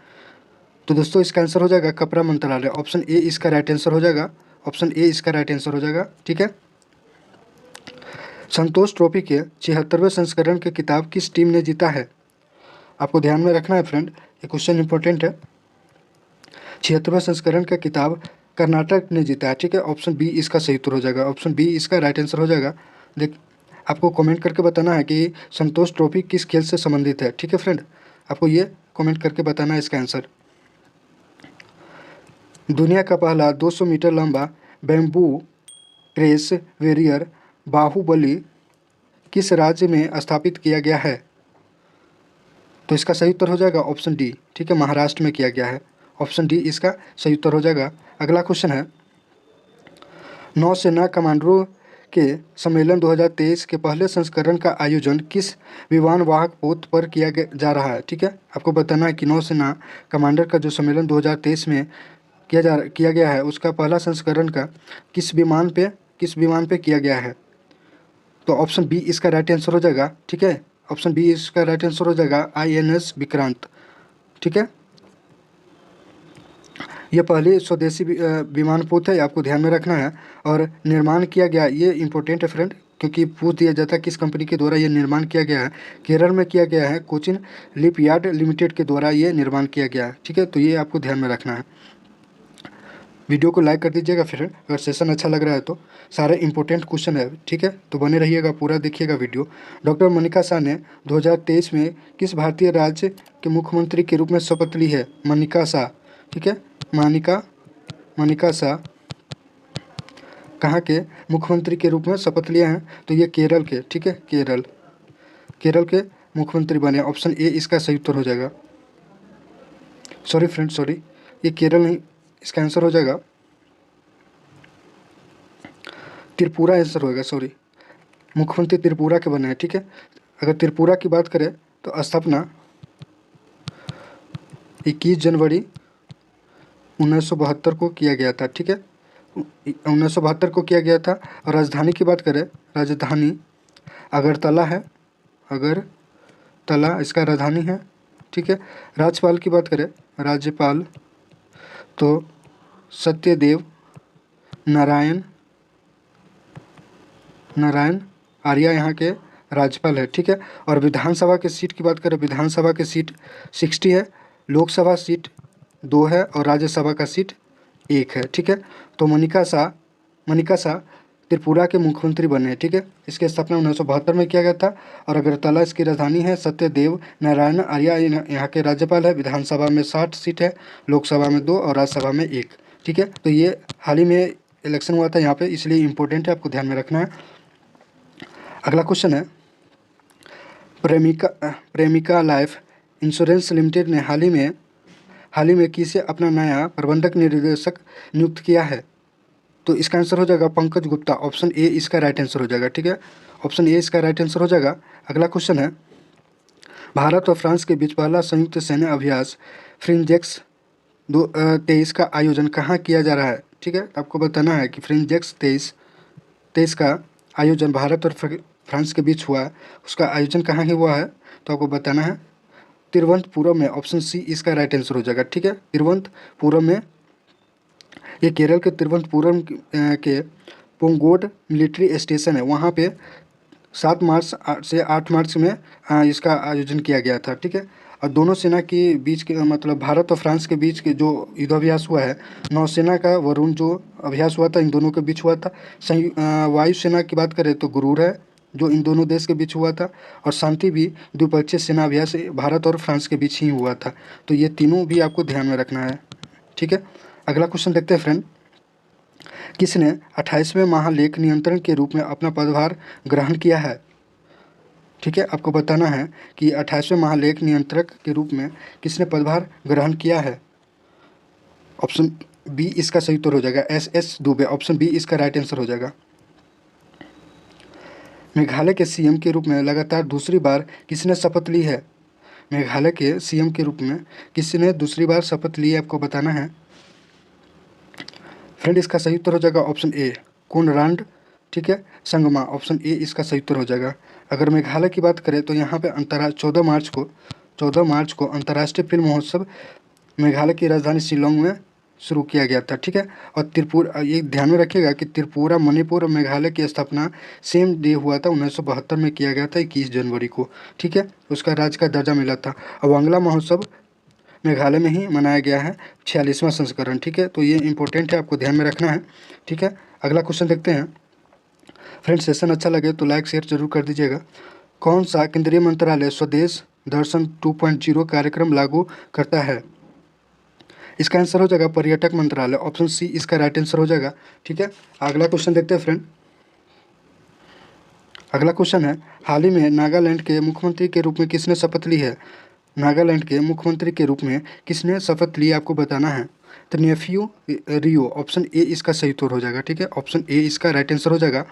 तो दोस्तों इसका आंसर हो जाएगा कपड़ा मंत्रालय। ऑप्शन ए इसका राइट आंसर हो जाएगा। ऑप्शन ए इसका राइट आंसर हो जाएगा। ठीक है, संतोष ट्रॉफी के 76वें संस्करण की किताब किस टीम ने जीता है? आपको ध्यान में रखना है फ्रेंड, ये क्वेश्चन इंपॉर्टेंट है। 76वें संस्करण का किताब कर्नाटक ने जीता है। ठीक है, ऑप्शन बी इसका सही उत्तर हो जाएगा। ऑप्शन बी इसका राइट आंसर हो जाएगा। देख आपको कमेंट करके बताना है कि संतोष ट्रॉफी किस खेल से संबंधित है। ठीक है फ्रेंड, आपको ये कमेंट करके बताना है इसका आंसर। दुनिया का पहला 200 मीटर लंबा बैम्बू ट्रेस वेरियर बाहुबली किस राज्य में स्थापित किया गया है? तो इसका सही उत्तर हो जाएगा ऑप्शन डी। ठीक है, महाराष्ट्र में किया गया है। ऑप्शन डी इसका सही उत्तर हो जाएगा। अगला क्वेश्चन है, नौसेना कमांडरों के सम्मेलन 2023 के पहले संस्करण का आयोजन किस विमान वाहक पोत पर जा रहा है? ठीक है, आपको बताना है कि नौसेना कमांडर का जो सम्मेलन 2023 में किया गया है, उसका पहला संस्करण का किस विमान पे किया गया है। तो ऑप्शन बी इसका राइट आंसर हो जाएगा। ठीक है, ऑप्शन बी इसका राइट आंसर हो जाएगा INS विक्रांत। ठीक है, यह पहली स्वदेशी विमान पोत है, आपको ध्यान में रखना है। और निर्माण किया गया, ये इंपॉर्टेंट है फ्रेंड, क्योंकि पूछ दिया जाता है किस कंपनी के द्वारा ये निर्माण किया गया है। केरल में किया गया है, कोचिन शिपयार्ड लिमिटेड के द्वारा ये निर्माण किया गया है। ठीक है, तो ये आपको ध्यान में रखना है। वीडियो को लाइक कर दीजिएगा फ्रेंड अगर सेशन अच्छा लग रहा है तो। सारे इंपॉर्टेंट क्वेश्चन है, ठीक है, तो बने रहिएगा, पूरा देखिएगा वीडियो। डॉक्टर मनिका शाह ने 2023 में किस भारतीय राज्य के मुख्यमंत्री के रूप में शपथ ली है? मनिका शाह, ठीक है, मनिका शाह कहाँ के मुख्यमंत्री के रूप में शपथ लिया है? तो ये केरल के, ठीक है, केरल के मुख्यमंत्री बने। ऑप्शन ए इसका सही उत्तर हो जाएगा। सॉरी फ्रेंड, सॉरी, ये केरल नहीं, इसका आंसर हो जाएगा त्रिपुरा आंसर होगा। सॉरी, मुख्यमंत्री त्रिपुरा के बने हैं। ठीक है, अगर त्रिपुरा की बात करें तो स्थापना 21 जनवरी 1972 को किया गया था। ठीक है, 1972 को किया गया था। और राजधानी की बात करें, राजधानी अगरतला है, अगरतला इसका राजधानी है। ठीक है, राज्यपाल की बात करें, राज्यपाल तो सत्यदेव नारायण आर्या यहाँ के राज्यपाल है। ठीक है, और विधानसभा के सीट की बात करें, विधानसभा के सीट 60 है, लोकसभा सीट 2 है और राज्यसभा का सीट 1 है। ठीक है, तो मनिका शाह त्रिपुरा के मुख्यमंत्री बने हैं। ठीक है, इसकी स्थापना 1972 में किया गया था। और अगरतला इसकी राजधानी है। सत्यदेव नारायण आर्या यहाँ के राज्यपाल है। विधानसभा में 60 सीट है, लोकसभा में 2 और राज्यसभा में 1। ठीक है, तो ये हाल ही में इलेक्शन हुआ था यहाँ पे, इसलिए इम्पोर्टेंट है, आपको ध्यान में रखना है। अगला क्वेश्चन है, प्रेमिका लाइफ इंश्योरेंस लिमिटेड ने हाल ही में किसे अपना नया प्रबंधक निर्देशक नियुक्त किया है? तो इसका आंसर हो जाएगा पंकज गुप्ता। ऑप्शन ए इसका राइट आंसर हो जाएगा। ठीक है, ऑप्शन ए इसका राइट आंसर हो जाएगा। अगला क्वेश्चन है, भारत और फ्रांस के बीच पहला संयुक्त सैन्य अभ्यास फ्रिंजेक्स 23 का आयोजन कहाँ किया जा रहा है? ठीक है, आपको बताना है कि फ्रिंजेक्स 23 का आयोजन भारत और फ्रांस के बीच हुआ है, उसका आयोजन कहाँ ही हुआ है? तो आपको बताना है तिरुवनंतपुरम में। ऑप्शन सी इसका राइट आंसर हो जाएगा। ठीक है, तिरुवनंतपुरम में, ये केरल के तिरुवनंतपुरम के पोंगोड मिलिट्री स्टेशन है, वहाँ पे 7 मार्च से 8 मार्च में इसका आयोजन किया गया था। ठीक है, और दोनों सेना के बीच के मतलब भारत और फ्रांस के बीच के जो युद्धाभ्यास हुआ है, नौसेना का वरुण जो अभ्यास हुआ था इन दोनों के बीच हुआ था। वायुसेना की बात करें तो गुरूर है जो इन दोनों देश के बीच हुआ था। और शांति भी द्विपक्षीय सेना अभ्यास भारत और फ्रांस के बीच ही हुआ था। तो ये तीनों भी आपको ध्यान में रखना है। ठीक है, अगला क्वेश्चन देखते हैं फ्रेंड, किसने 28वें महालेख नियंत्रण के रूप में अपना पदभार ग्रहण किया है? ठीक है, आपको बताना है कि 28वें महालेख नियंत्रक के रूप में किसने पदभार ग्रहण किया है? ऑप्शन बी इसका सही उत्तर हो जाएगा, एस दुबे। ऑप्शन बी इसका राइट आंसर हो जाएगा। मेघालय के सीएम के रूप में लगातार दूसरी बार किसने शपथ ली है? मेघालय के सीएम के रूप में किसने दूसरी बार शपथ ली है, आपको बताना है फ्रेंड। इसका सही उत्तर हो जाएगा ऑप्शन ए, कोनराड, ठीक है, संगमा। ऑप्शन ए इसका सही उत्तर हो जाएगा। अगर मेघालय की बात करें तो यहाँ पे 14 मार्च को अंतर्राष्ट्रीय फिल्म महोत्सव मेघालय की राजधानी शिलोंग में शुरू किया गया था। ठीक है, और त्रिपुरा, ये ध्यान में रखिएगा कि त्रिपुरा, मणिपुर और मेघालय की स्थापना सेम डे हुआ था, 1972 में किया गया था, 21 जनवरी को। ठीक है, उसका राज्य का दर्जा मिला था। और वांगला महोत्सव मेघालय में ही मनाया गया है, 46वां संस्करण। ठीक है, तो ये इंपॉर्टेंट है, आपको ध्यान में रखना है। ठीक है, अगला क्वेश्चन देखते हैं फ्रेंड। सेशन अच्छा लगे तो लाइक शेयर जरूर कर दीजिएगा। कौन सा केंद्रीय मंत्रालय स्वदेश दर्शन 2.0 कार्यक्रम लागू करता है? इसका आंसर हो जाएगा पर्यटक मंत्रालय। ऑप्शन सी इसका राइट आंसर हो जाएगा। ठीक है, अगला क्वेश्चन देखते हैं फ्रेंड। अगला क्वेश्चन है, हाल ही में नागालैंड के मुख्यमंत्री के रूप में किसने शपथ ली है? नागालैंड के मुख्यमंत्री के रूप में किसने शपथ ली, आपको बताना है। तो नेफ्यू रियो। ऑप्शन ए इसका सही उत्तर हो जाएगा। ठीक है, ऑप्शन ए इसका राइट आंसर हो जाएगा।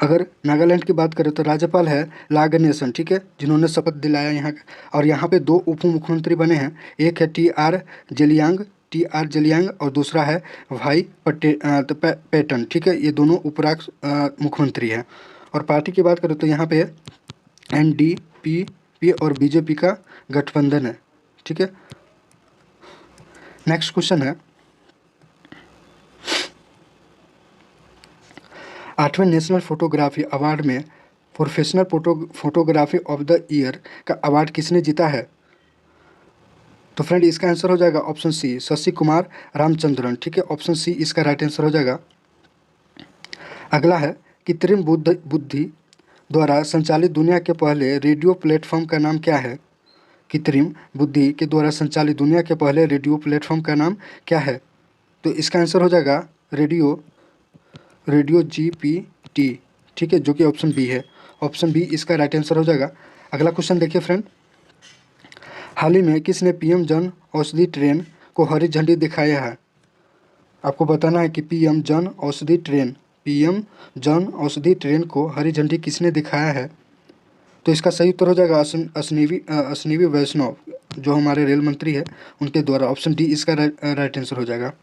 अगर नागालैंड की बात करें तो राज्यपाल है लागनेसन, ठीक है, जिन्होंने शपथ दिलाया यहाँ का। और यहाँ पे 2 उप मुख्यमंत्री बने हैं, एक है टी आर जेलियांग और दूसरा है भाई पैटन। ठीक है, ये दोनों मुख्यमंत्री हैं। और पार्टी की बात करें तो यहाँ पे एनडीपी और बीजेपी का गठबंधन है। ठीक है, नेक्स्ट क्वेश्चन है, 8वें नेशनल फोटोग्राफी अवार्ड में professional photography of the year का अवार्ड किसने जीता है? तो फ्रेंड इसका आंसर हो जाएगा ऑप्शन सी, शशि कुमार रामचंद्रन। ठीक है, ऑप्शन सी इसका राइट आंसर हो जाएगा। अगला है कृत्रिम बुद्धि द्वारा संचालित दुनिया के पहले रेडियो प्लेटफॉर्म का नाम क्या है? कृत्रिम बुद्धि के द्वारा संचालित दुनिया के पहले रेडियो प्लेटफॉर्म का नाम क्या है? तो इसका आंसर हो जाएगा रेडियो GPT। ठीक है, जो कि ऑप्शन बी है। ऑप्शन बी इसका राइट आंसर हो जाएगा। अगला क्वेश्चन देखिए फ्रेंड, हाल ही में किसने PM जन औषधि ट्रेन को हरी झंडी दिखाया है? आपको बताना है कि PM जन औषधि ट्रेन को हरी झंडी किसने दिखाया है? तो इसका सही उत्तर हो जाएगा अश्विनी वैष्णव, जो हमारे रेल मंत्री है, उनके द्वारा। ऑप्शन डी इसका राइट आंसर हो जाएगा।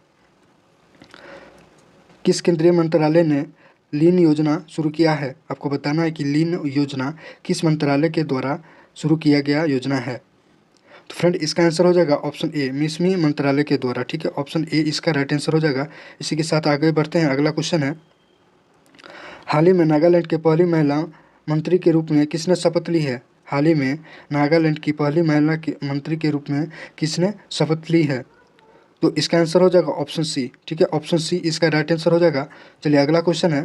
किस केंद्रीय मंत्रालय ने लीन योजना शुरू किया है? आपको बताना है कि लीन योजना किस मंत्रालय के द्वारा शुरू किया गया योजना है? तो फ्रेंड इसका आंसर हो जाएगा ऑप्शन ए, मिसमी मंत्रालय के द्वारा। ठीक है, ऑप्शन ए इसका राइट आंसर हो जाएगा। इसी के साथ आगे बढ़ते हैं। अगला क्वेश्चन है, हाल ही में नागालैंड के पहली महिला मंत्री के रूप में किसने शपथ ली है? हाल ही में नागालैंड की पहली महिला मंत्री के रूप में किसने शपथ ली है? तो इसका आंसर हो जाएगा ऑप्शन सी। ठीक है, ऑप्शन सी इसका राइट आंसर हो जाएगा। चलिए अगला क्वेश्चन है,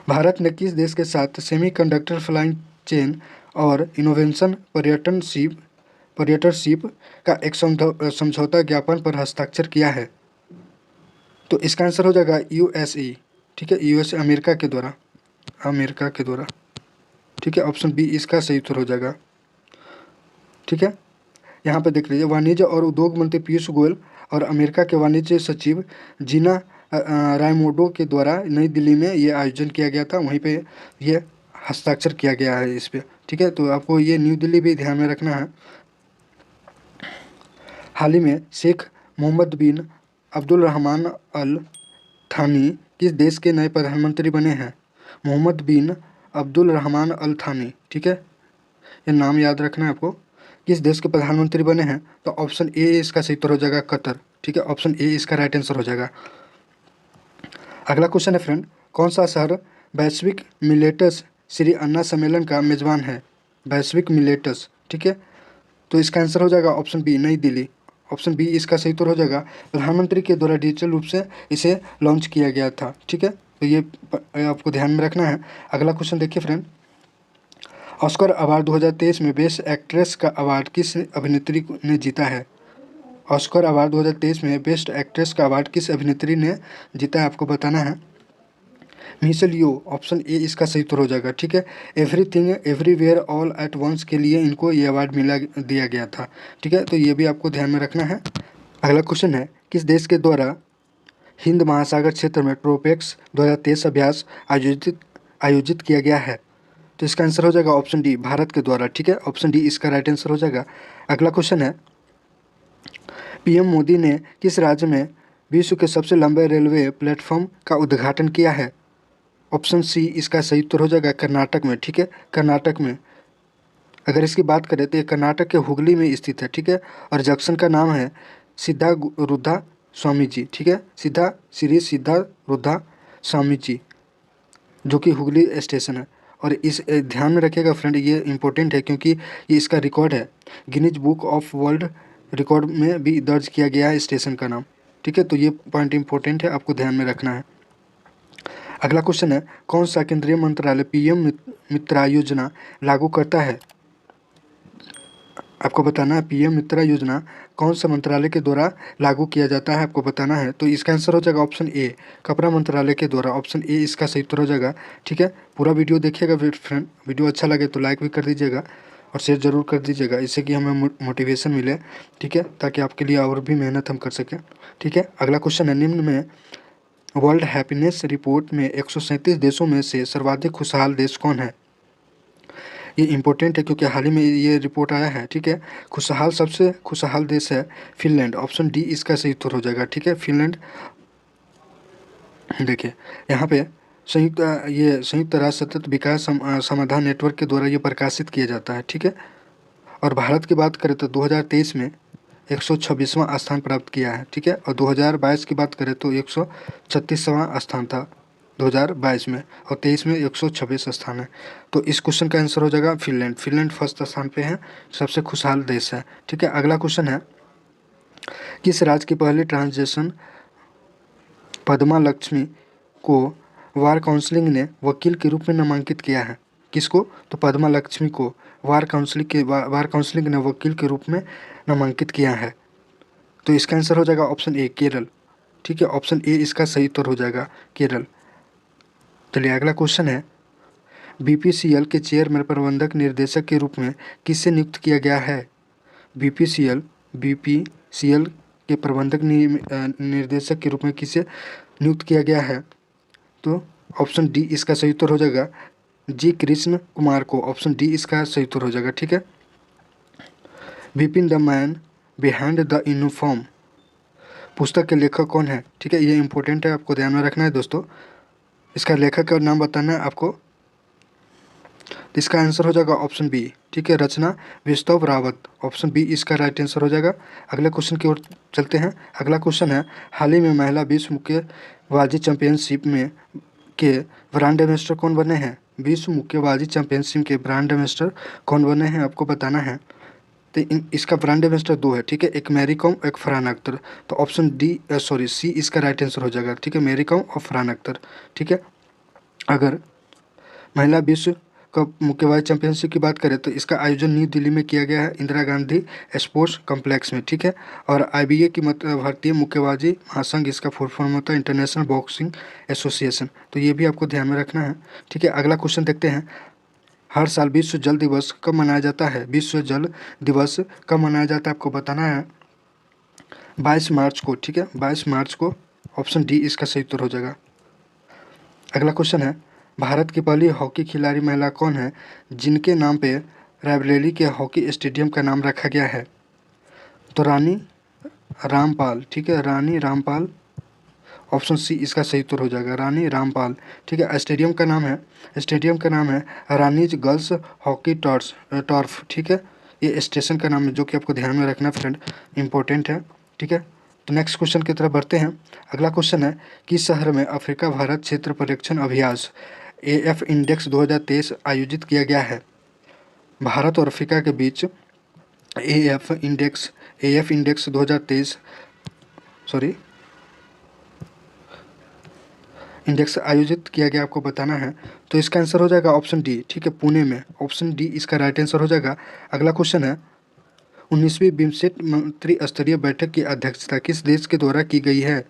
भारत ने किस देश के साथ सेमीकंडक्टर फ्लाइंग चेन और इनोवेशन पर्यटनशिप का एक समझौता ज्ञापन पर हस्ताक्षर किया है? तो इसका आंसर हो जाएगा USA। ठीक है, USA अमेरिका के द्वारा। ठीक है, ऑप्शन बी इसका सही उत्तर हो जाएगा। ठीक है, यहाँ पे देख लीजिए, वाणिज्य और उद्योग मंत्री पीयूष गोयल और अमेरिका के वाणिज्य सचिव जीना रायमोंडो के द्वारा नई दिल्ली में ये आयोजन किया गया था। वहीं पे ये हस्ताक्षर किया गया है इस पे। ठीक है, तो आपको ये न्यू दिल्ली भी ध्यान में रखना है। हाल ही में शेख मोहम्मद बिन अब्दुल रहमान अल थानी किस देश के नए प्रधानमंत्री बने हैं? मोहम्मद बिन अब्दुल रहमान अल थानी। ठीक है, ये नाम याद रखना है आपको। किस देश के प्रधानमंत्री बने हैं? तो ऑप्शन ए इसका सही उत्तर हो जाएगा, कतर। ठीक है, ऑप्शन ए इसका राइट आंसर हो जाएगा। अगला क्वेश्चन है फ्रेंड, कौन सा शहर वैश्विक मिलेटस श्री अन्ना सम्मेलन का मेजबान है? वैश्विक मिलेटस। ठीक है, तो इसका आंसर हो जाएगा ऑप्शन बी, नई दिल्ली। ऑप्शन बी इसका सही उत्तर हो जाएगा। प्रधानमंत्री के द्वारा डिजिटल रूप से इसे लॉन्च किया गया था। ठीक है, तो ये आपको ध्यान में रखना है। अगला क्वेश्चन देखिए फ्रेंड, ऑस्कर अवार्ड 2023 में बेस्ट एक्ट्रेस का अवार्ड किस अभिनेत्री ने जीता है? ऑस्कर अवार्ड 2023 में बेस्ट एक्ट्रेस का अवार्ड किस अभिनेत्री ने जीता है? आपको बताना है मिशेल यो। ऑप्शन ए इसका सही उत्तर हो जाएगा। ठीक है, everything everywhere all at once के लिए इनको ये अवार्ड दिया गया था। ठीक है, तो ये भी आपको ध्यान में रखना है। अगला क्वेश्चन है, किस देश के द्वारा हिंद महासागर क्षेत्र में ट्रोपेक्स 2023 अभ्यास आयोजित किया गया है? तो इसका आंसर हो जाएगा ऑप्शन डी, भारत के द्वारा। ठीक है, ऑप्शन डी इसका राइट आंसर हो जाएगा। अगला क्वेश्चन है, PM मोदी ने किस राज्य में विश्व के सबसे लंबे रेलवे प्लेटफॉर्म का उद्घाटन किया है? ऑप्शन सी इसका सही उत्तर हो जाएगा, कर्नाटक में। ठीक है, कर्नाटक में। अगर इसकी बात करें तो ये कर्नाटक के हुगली में स्थित है। ठीक है, और जंक्शन का नाम है सिद्धा रुद्धा स्वामी जी। ठीक है, सिद्धा रुद्धा स्वामी जी, जो कि हुगली स्टेशन है। और इस ध्यान में रखिएगा फ्रेंड, ये इंपॉर्टेंट है क्योंकि ये इसका रिकॉर्ड है, Guinness book of world record में भी दर्ज किया गया है स्टेशन का नाम। ठीक है, तो ये पॉइंट इंपॉर्टेंट है, आपको ध्यान में रखना है। अगला क्वेश्चन है, कौन सा केंद्रीय मंत्रालय PM मित्रा योजना लागू करता है? आपको बताना है PM मित्रा योजना कौन सा मंत्रालय के द्वारा लागू किया जाता है, आपको बताना है। तो इसका आंसर हो जाएगा ऑप्शन ए, कपड़ा मंत्रालय के द्वारा। ऑप्शन ए इसका सही उत्तर हो जाएगा। ठीक है, पूरा वीडियो देखिएगा फ्रेंड। वीडियो अच्छा लगे तो लाइक भी कर दीजिएगा और शेयर जरूर कर दीजिएगा, इससे कि हमें मोटिवेशन मिले। ठीक है, ताकि आपके लिए और भी मेहनत हम कर सकें। ठीक है, अगला क्वेश्चन है, निम्न में वर्ल्ड हैप्पीनेस रिपोर्ट में 137 देशों में से सर्वाधिक खुशहाल देश कौन है? ये इंपॉर्टेंट है क्योंकि हाल ही में ये रिपोर्ट आया है। ठीक है, सबसे खुशहाल देश है फिनलैंड। ऑप्शन डी इसका सही उत्तर हो जाएगा। ठीक है, फिनलैंड। देखिए यहाँ पे संयुक्त राष्ट्र सतत विकास समाधान नेटवर्क के द्वारा ये प्रकाशित किया जाता है। ठीक है, और भारत की बात करें तो 2023 में 126वां स्थान प्राप्त किया है। ठीक है, और 2022 की बात करें तो 136वां स्थान था। 2022 में, और 23 में 126 स्थान है। तो इस क्वेश्चन का आंसर हो जाएगा फिनलैंड। फिनलैंड फर्स्ट स्थान पे है, सबसे खुशहाल देश है। ठीक है, अगला क्वेश्चन है, किस राज्य की पहली ट्रांसजेशन पद्मा लक्ष्मी को वार काउंसिल ने वकील के रूप में नामांकित किया है? किसको? तो पद्मा लक्ष्मी को वार काउंसिल ने वकील के रूप में नामांकित किया है। तो इसका आंसर हो जाएगा ऑप्शन ए, केरल। ठीक है, ऑप्शन ए इसका सही उत्तर हो जाएगा, केरल। चलिए अगला क्वेश्चन है, बीपीसीएल के चेयरमैन प्रबंधक निर्देशक के रूप में किससे नियुक्त किया गया है? बीपीसीएल के प्रबंधक निर्देशक के रूप में किसे नियुक्त किया गया है? तो ऑप्शन डी इसका सही उत्तर हो जाएगा, जी कृष्ण कुमार को। ऑप्शन डी इसका सही उत्तर हो जाएगा। ठीक है, Vipin the man behind the uniform पुस्तक के लेखक कौन है? ठीक है, ये इंपॉर्टेंट है, आपको ध्यान में रखना है दोस्तों। इसका लेखक का नाम बताना है आपको। इसका आंसर हो जाएगा ऑप्शन बी। ठीक है, रचना विस्तव रावत। ऑप्शन बी इसका राइट आंसर हो जाएगा। अगले क्वेश्चन की ओर चलते हैं। अगला क्वेश्चन है, हाल ही में महिला विश्व मुक्केबाजी चैंपियनशिप में के ब्रांड एम्बेसडर कौन बने हैं? विश्व मुक्केबाजी चैंपियनशिप के ब्रांड एम्बेसडर कौन बने हैं, आपको बताना है। तो इसका ब्रांड एम्बेसडर 2 है। ठीक है, एक मैरी कॉम, एक फरहान अख्तर। तो ऑप्शन सी इसका राइट आंसर हो जाएगा। ठीक है, मैरी कॉम और फरहान अख्तर। ठीक है, अगर महिला विश्व कप मुक्केबाजी चैंपियनशिप की बात करें तो इसका आयोजन न्यू दिल्ली में किया गया है, इंदिरा गांधी स्पोर्ट्स कॉम्प्लेक्स में। ठीक है, और आईबीए की भारतीय मुक्केबाजी महासंघ इसका फुल फॉर्म होता है, इंटरनेशनल बॉक्सिंग एसोसिएशन। तो ये भी आपको ध्यान में रखना है। ठीक है, अगला क्वेश्चन देखते हैं, हर साल विश्व जल दिवस कब मनाया जाता है? विश्व जल दिवस कब मनाया जाता है, आपको बताना है। 22 मार्च को। ठीक है, 22 मार्च को। ऑप्शन डी इसका सही उत्तर हो जाएगा। अगला क्वेश्चन है, भारत की पहली हॉकी खिलाड़ी महिला कौन है जिनके नाम पे रायबरेली के हॉकी स्टेडियम का नाम रखा गया है? तो रानी रामपाल। ठीक है, रानी रामपाल। ऑप्शन सी इसका सही उत्तर हो जाएगा, रानी रामपाल। ठीक है, स्टेडियम का नाम है रानीज गर्ल्स हॉकी टर्फ। ठीक है, ये स्टेशन का नाम है, जो कि आपको ध्यान में रखना फ्रेंड, इंपॉर्टेंट है। ठीक है, तो नेक्स्ट क्वेश्चन की तरफ बढ़ते हैं। अगला क्वेश्चन है, किस शहर में अफ्रीका भारत क्षेत्र पर्यवेक्षण अभ्यास AF इंडेक्स 2023 आयोजित किया गया है? भारत और अफ्रीका के बीच AF इंडेक्स 2023 इंडेक्स आयोजित किया गया, आपको बताना है। तो इसका आंसर हो जाएगा ऑप्शन डी। ठीक है, पुणे में। ऑप्शन डी इसका राइट आंसर हो जाएगा। अगला क्वेश्चन है, 19वीं बिम्स्टेक मंत्री स्तरीय बैठक की अध्यक्षता किस देश के द्वारा की गई है?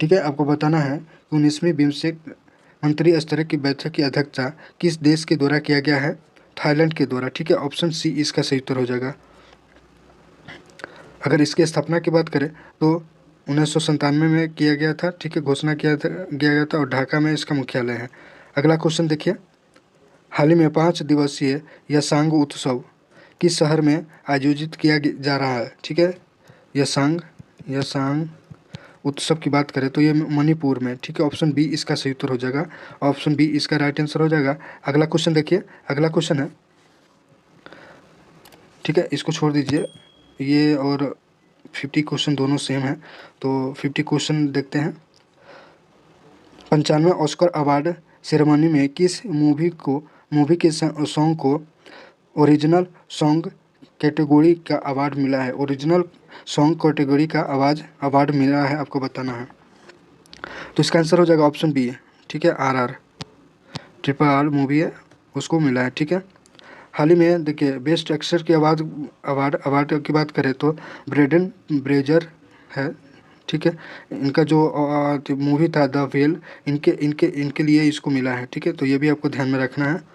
ठीक है, आपको बताना है, 19वीं बिम्स्टेक मंत्री स्तरीय की बैठक की अध्यक्षता किस देश के द्वारा किया गया है? थाईलैंड के द्वारा। ठीक है, ऑप्शन सी इसका सही उत्तर हो जाएगा। अगर इसकी स्थापना की बात करें तो 1997 में किया गया था। ठीक है, घोषणा किया गया था, और ढाका में इसका मुख्यालय है। अगला क्वेश्चन देखिए, हाल ही में 5 दिवसीय यसांग उत्सव किस शहर में आयोजित किया जा रहा है? ठीक है, यसांग उत्सव की बात करें तो ये मणिपुर में। ठीक है, ऑप्शन बी इसका सही उत्तर हो जाएगा। ऑप्शन बी इसका राइट आंसर हो जाएगा। अगला क्वेश्चन देखिए, अगला क्वेश्चन है, ठीक है, इसको छोड़ दीजिए, ये और 50 क्वेश्चन दोनों सेम है। तो 50 क्वेश्चन देखते हैं। 95वें ऑस्कर अवार्ड सेरेमनी में किस मूवी के सॉन्ग को ओरिजिनल सॉन्ग कैटेगरी का अवार्ड मिला है? ओरिजिनल सॉन्ग कैटेगरी का अवार्ड मिला है, आपको बताना है। तो इसका आंसर हो जाएगा ऑप्शन बी। ठीक है, RR RRR मूवी है, उसको मिला है। ठीक है, हाल ही में देखिए, बेस्ट एक्टर के अवार्ड की बात करें तो ब्रेंडन फ्रेजर है। ठीक है, इनका जो मूवी था द वेल, इनके लिए इसको मिला है। ठीक है, तो ये भी आपको ध्यान में रखना है।